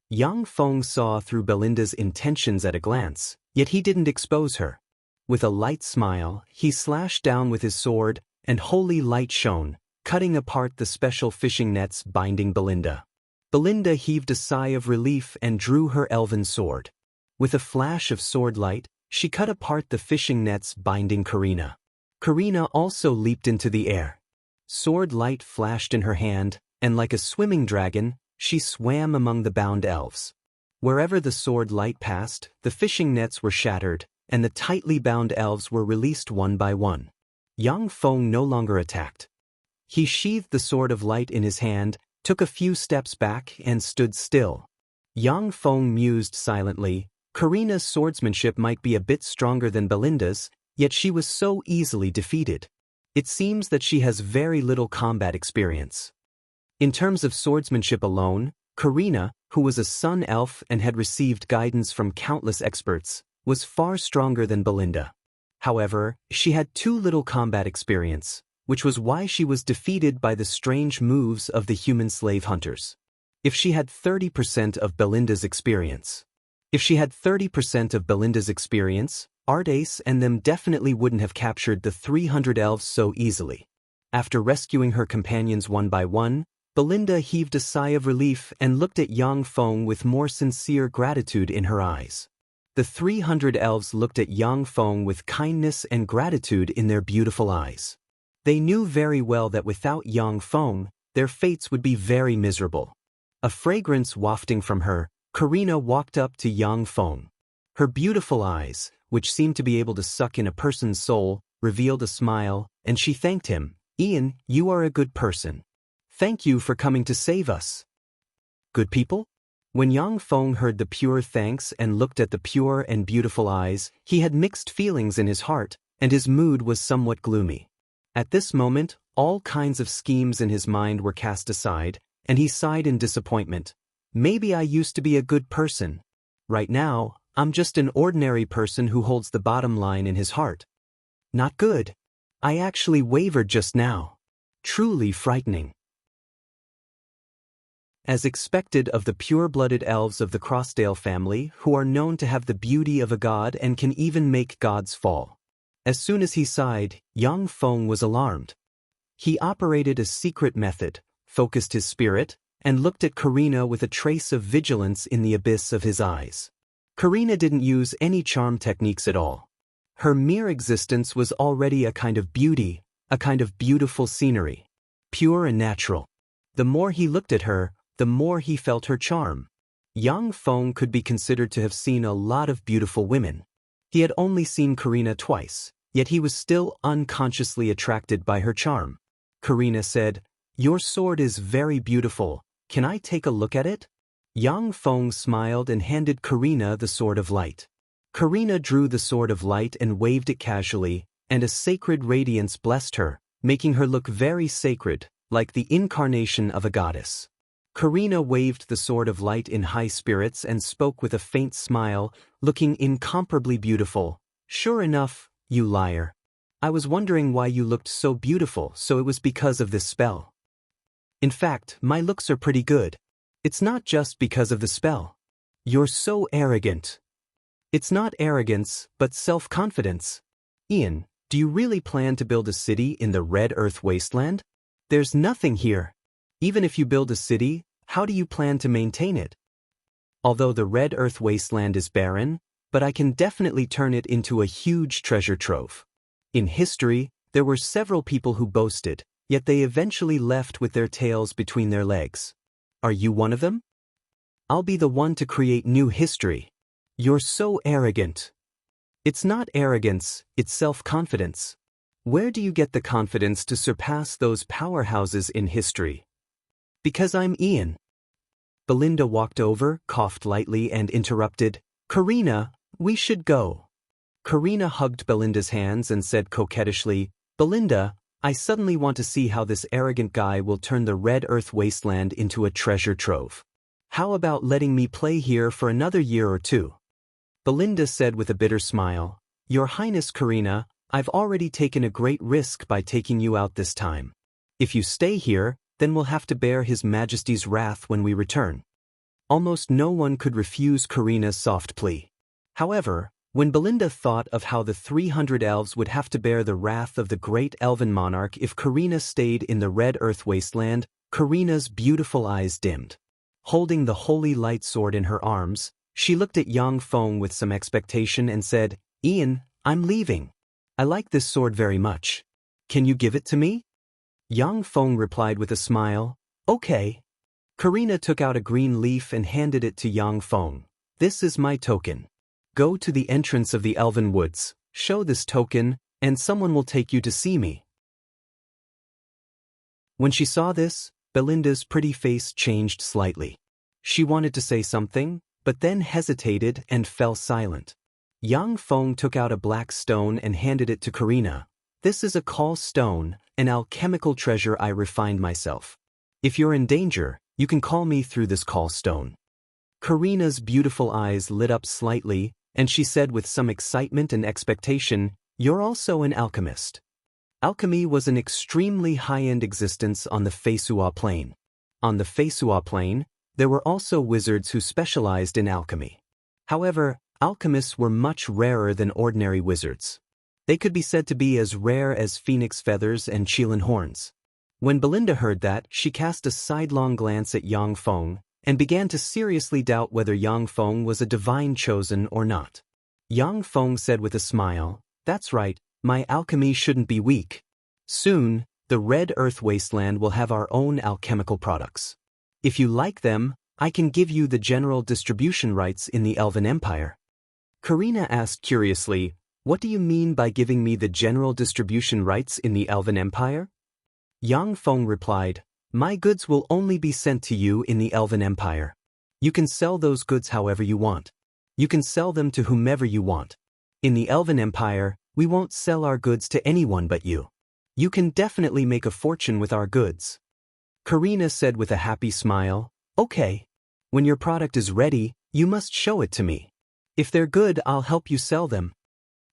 Yang Feng saw through Belinda's intentions at a glance, yet he didn't expose her. With a light smile, he slashed down with his sword, and holy light shone, cutting apart the special fishing nets binding Belinda. Belinda heaved a sigh of relief and drew her elven sword. With a flash of sword light, she cut apart the fishing nets binding Karina. Karina also leaped into the air. Sword light flashed in her hand, and like a swimming dragon, she swam among the bound elves. Wherever the sword light passed, the fishing nets were shattered, and the tightly bound elves were released one by one. Yang Feng no longer attacked. He sheathed the sword of light in his hand, took a few steps back, and stood still. Yang Feng mused silently. Karina's swordsmanship might be a bit stronger than Belinda's, yet she was so easily defeated. It seems that she has very little combat experience. In terms of swordsmanship alone, Karina, who was a sun elf and had received guidance from countless experts, was far stronger than Belinda. However, she had too little combat experience, which was why she was defeated by the strange moves of the human slave hunters. If she had 30% of Belinda's experience, Ardace and them definitely wouldn't have captured the 300 elves so easily. After rescuing her companions one by one, Belinda heaved a sigh of relief and looked at Yang Feng with more sincere gratitude in her eyes. The 300 elves looked at Yang Feng with kindness and gratitude in their beautiful eyes. They knew very well that without Yang Feng, their fates would be very miserable. A fragrance wafting from her, Karina walked up to Yang Feng. Her beautiful eyes, which seemed to be able to suck in a person's soul, revealed a smile, and she thanked him. "Ian, you are a good person. Thank you for coming to save us." Good people? When Yang Feng heard the pure thanks and looked at the pure and beautiful eyes, he had mixed feelings in his heart, and his mood was somewhat gloomy. At this moment, all kinds of schemes in his mind were cast aside, and he sighed in disappointment. Maybe I used to be a good person. Right now, I'm just an ordinary person who holds the bottom line in his heart. Not good. I actually wavered just now. Truly frightening. As expected of the pure-blooded elves of the Crossdale family, who are known to have the beauty of a god and can even make gods fall. As soon as he sighed, Yang Feng was alarmed. He operated a secret method, focused his spirit, and looked at Karina with a trace of vigilance in the abyss of his eyes. Karina didn't use any charm techniques at all. Her mere existence was already a kind of beauty, a kind of beautiful scenery. Pure and natural. The more he looked at her, the more he felt her charm. Yang Feng could be considered to have seen a lot of beautiful women. He had only seen Karina twice, yet he was still unconsciously attracted by her charm. Karina said, "Your sword is very beautiful. Can I take a look at it?" Yang Feng smiled and handed Karina the sword of light. Karina drew the sword of light and waved it casually, and a sacred radiance blessed her, making her look very sacred, like the incarnation of a goddess. Karina waved the sword of light in high spirits and spoke with a faint smile, looking incomparably beautiful. "Sure enough, you liar. I was wondering why you looked so beautiful, so it was because of this spell. In fact, my looks are pretty good. It's not just because of the spell. You're so arrogant." It's not arrogance, but self-confidence. Ian, do you really plan to build a city in the Red Earth Wasteland? There's nothing here. Even if you build a city, how do you plan to maintain it? Although the Red Earth Wasteland is barren, but I can definitely turn it into a huge treasure trove. In history, there were several people who boasted, yet they eventually left with their tails between their legs. Are you one of them? I'll be the one to create new history. You're so arrogant. It's not arrogance, it's self-confidence. Where do you get the confidence to surpass those powerhouses in history? Because I'm Ian. Belinda walked over, coughed lightly, and interrupted, "Karina, we should go." Karina hugged Belinda's hands and said coquettishly, "Belinda, I suddenly want to see how this arrogant guy will turn the Red Earth Wasteland into a treasure trove. How about letting me play here for another year or two?" Belinda said with a bitter smile, "Your Highness Karina, I've already taken a great risk by taking you out this time. If you stay here, then we'll have to bear His Majesty's wrath when we return." Almost no one could refuse Karina's soft plea. However, When Belinda thought of how the 300 elves would have to bear the wrath of the great elven monarch if Karina stayed in the Red Earth wasteland, Karina's beautiful eyes dimmed. Holding the holy light sword in her arms, she looked at Yang Feng with some expectation and said, "Ian, I'm leaving. I like this sword very much. Can you give it to me?" Yang Feng replied with a smile, "Okay." Karina took out a green leaf and handed it to Yang Feng. "This is my token. Go to the entrance of the Elven Woods, show this token, and someone will take you to see me." When she saw this, Belinda's pretty face changed slightly. She wanted to say something, but then hesitated and fell silent. Yang Feng took out a black stone and handed it to Karina. "This is a call stone, an alchemical treasure I refined myself. If you're in danger, you can call me through this call stone." Karina's beautiful eyes lit up slightly, and she said with some excitement and expectation, "You're also an alchemist." Alchemy was an extremely high-end existence on the Feisua plane. On the Feisua plane, there were also wizards who specialized in alchemy. However, alchemists were much rarer than ordinary wizards. They could be said to be as rare as phoenix feathers and Qilin horns. When Belinda heard that, she cast a sidelong glance at Yang Feng and began to seriously doubt whether Yang Feng was a divine chosen or not. Yang Feng said with a smile, "That's right, my alchemy shouldn't be weak. Soon, the Red Earth Wasteland will have our own alchemical products. If you like them, I can give you the general distribution rights in the Elven Empire." Karina asked curiously, "What do you mean by giving me the general distribution rights in the Elven Empire?" Yang Feng replied, "My goods will only be sent to you in the Elven Empire. You can sell those goods however you want. You can sell them to whomever you want. In the Elven Empire, we won't sell our goods to anyone but you. You can definitely make a fortune with our goods." Karina said with a happy smile, "Okay. When your product is ready, you must show it to me. If they're good, I'll help you sell them."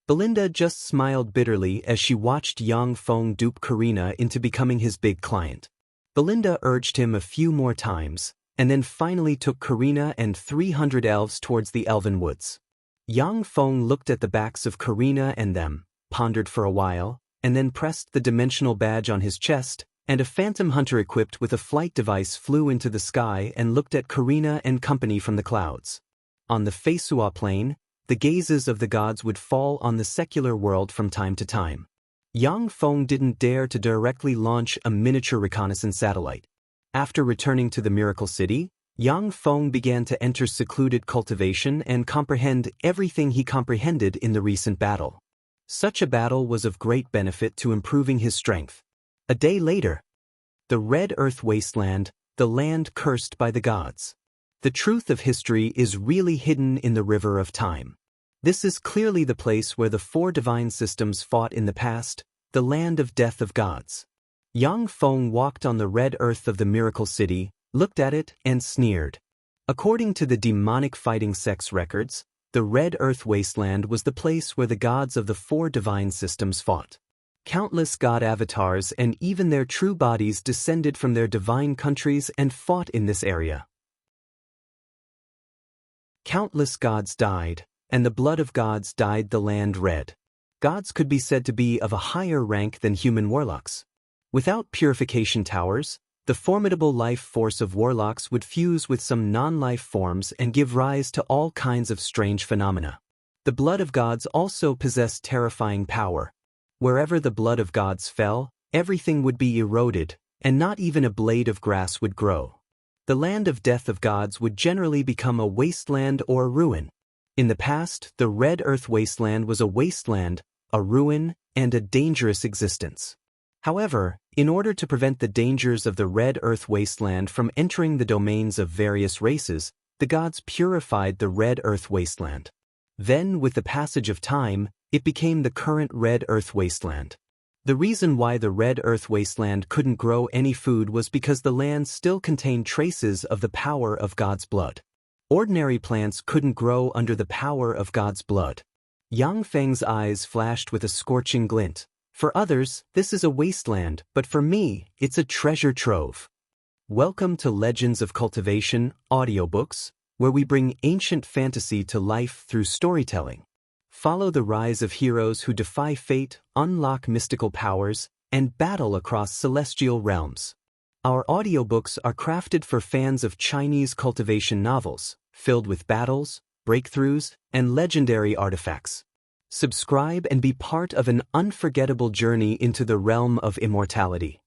Belinda just smiled bitterly as she watched Yang Feng dupe Karina into becoming his big client. Belinda urged him a few more times, and then finally took Karina and 300 elves towards the Elven Woods. Yang Feng looked at the backs of Karina and them, pondered for a while, and then pressed the dimensional badge on his chest, and a phantom hunter equipped with a flight device flew into the sky and looked at Karina and company from the clouds. On the Feisua plane, the gazes of the gods would fall on the secular world from time to time. Yang Feng didn't dare to directly launch a miniature reconnaissance satellite. After returning to the Miracle City, Yang Feng began to enter secluded cultivation and comprehend everything he comprehended in the recent battle. Such a battle was of great benefit to improving his strength. A day later, the Red Earth Wasteland, the land cursed by the gods. The truth of history is really hidden in the river of time. This is clearly the place where the four divine systems fought in the past, the land of death of gods. Yang Feng walked on the red earth of the Miracle City, looked at it, and sneered. According to the demonic fighting sects records, the Red Earth Wasteland was the place where the gods of the four divine systems fought. Countless god avatars and even their true bodies descended from their divine countries and fought in this area. Countless gods died, and the blood of gods dyed the land red. Gods could be said to be of a higher rank than human warlocks. Without purification towers, the formidable life force of warlocks would fuse with some non-life forms and give rise to all kinds of strange phenomena. The blood of gods also possessed terrifying power. Wherever the blood of gods fell, everything would be eroded, and not even a blade of grass would grow. The land of death of gods would generally become a wasteland or a ruin. In the past, the Red Earth Wasteland was a wasteland, a ruin, and a dangerous existence. However, in order to prevent the dangers of the Red Earth Wasteland from entering the domains of various races, the gods purified the Red Earth Wasteland. Then, with the passage of time, it became the current Red Earth Wasteland. The reason why the Red Earth Wasteland couldn't grow any food was because the land still contained traces of the power of God's blood. Ordinary plants couldn't grow under the power of God's blood. Yang Feng's eyes flashed with a scorching glint. For others, this is a wasteland, but for me, it's a treasure trove. Welcome to Legends of Cultivation, audiobooks, where we bring ancient fantasy to life through storytelling. Follow the rise of heroes who defy fate, unlock mystical powers, and battle across celestial realms. Our audiobooks are crafted for fans of Chinese cultivation novels, filled with battles, breakthroughs, and legendary artifacts. Subscribe and be part of an unforgettable journey into the realm of immortality.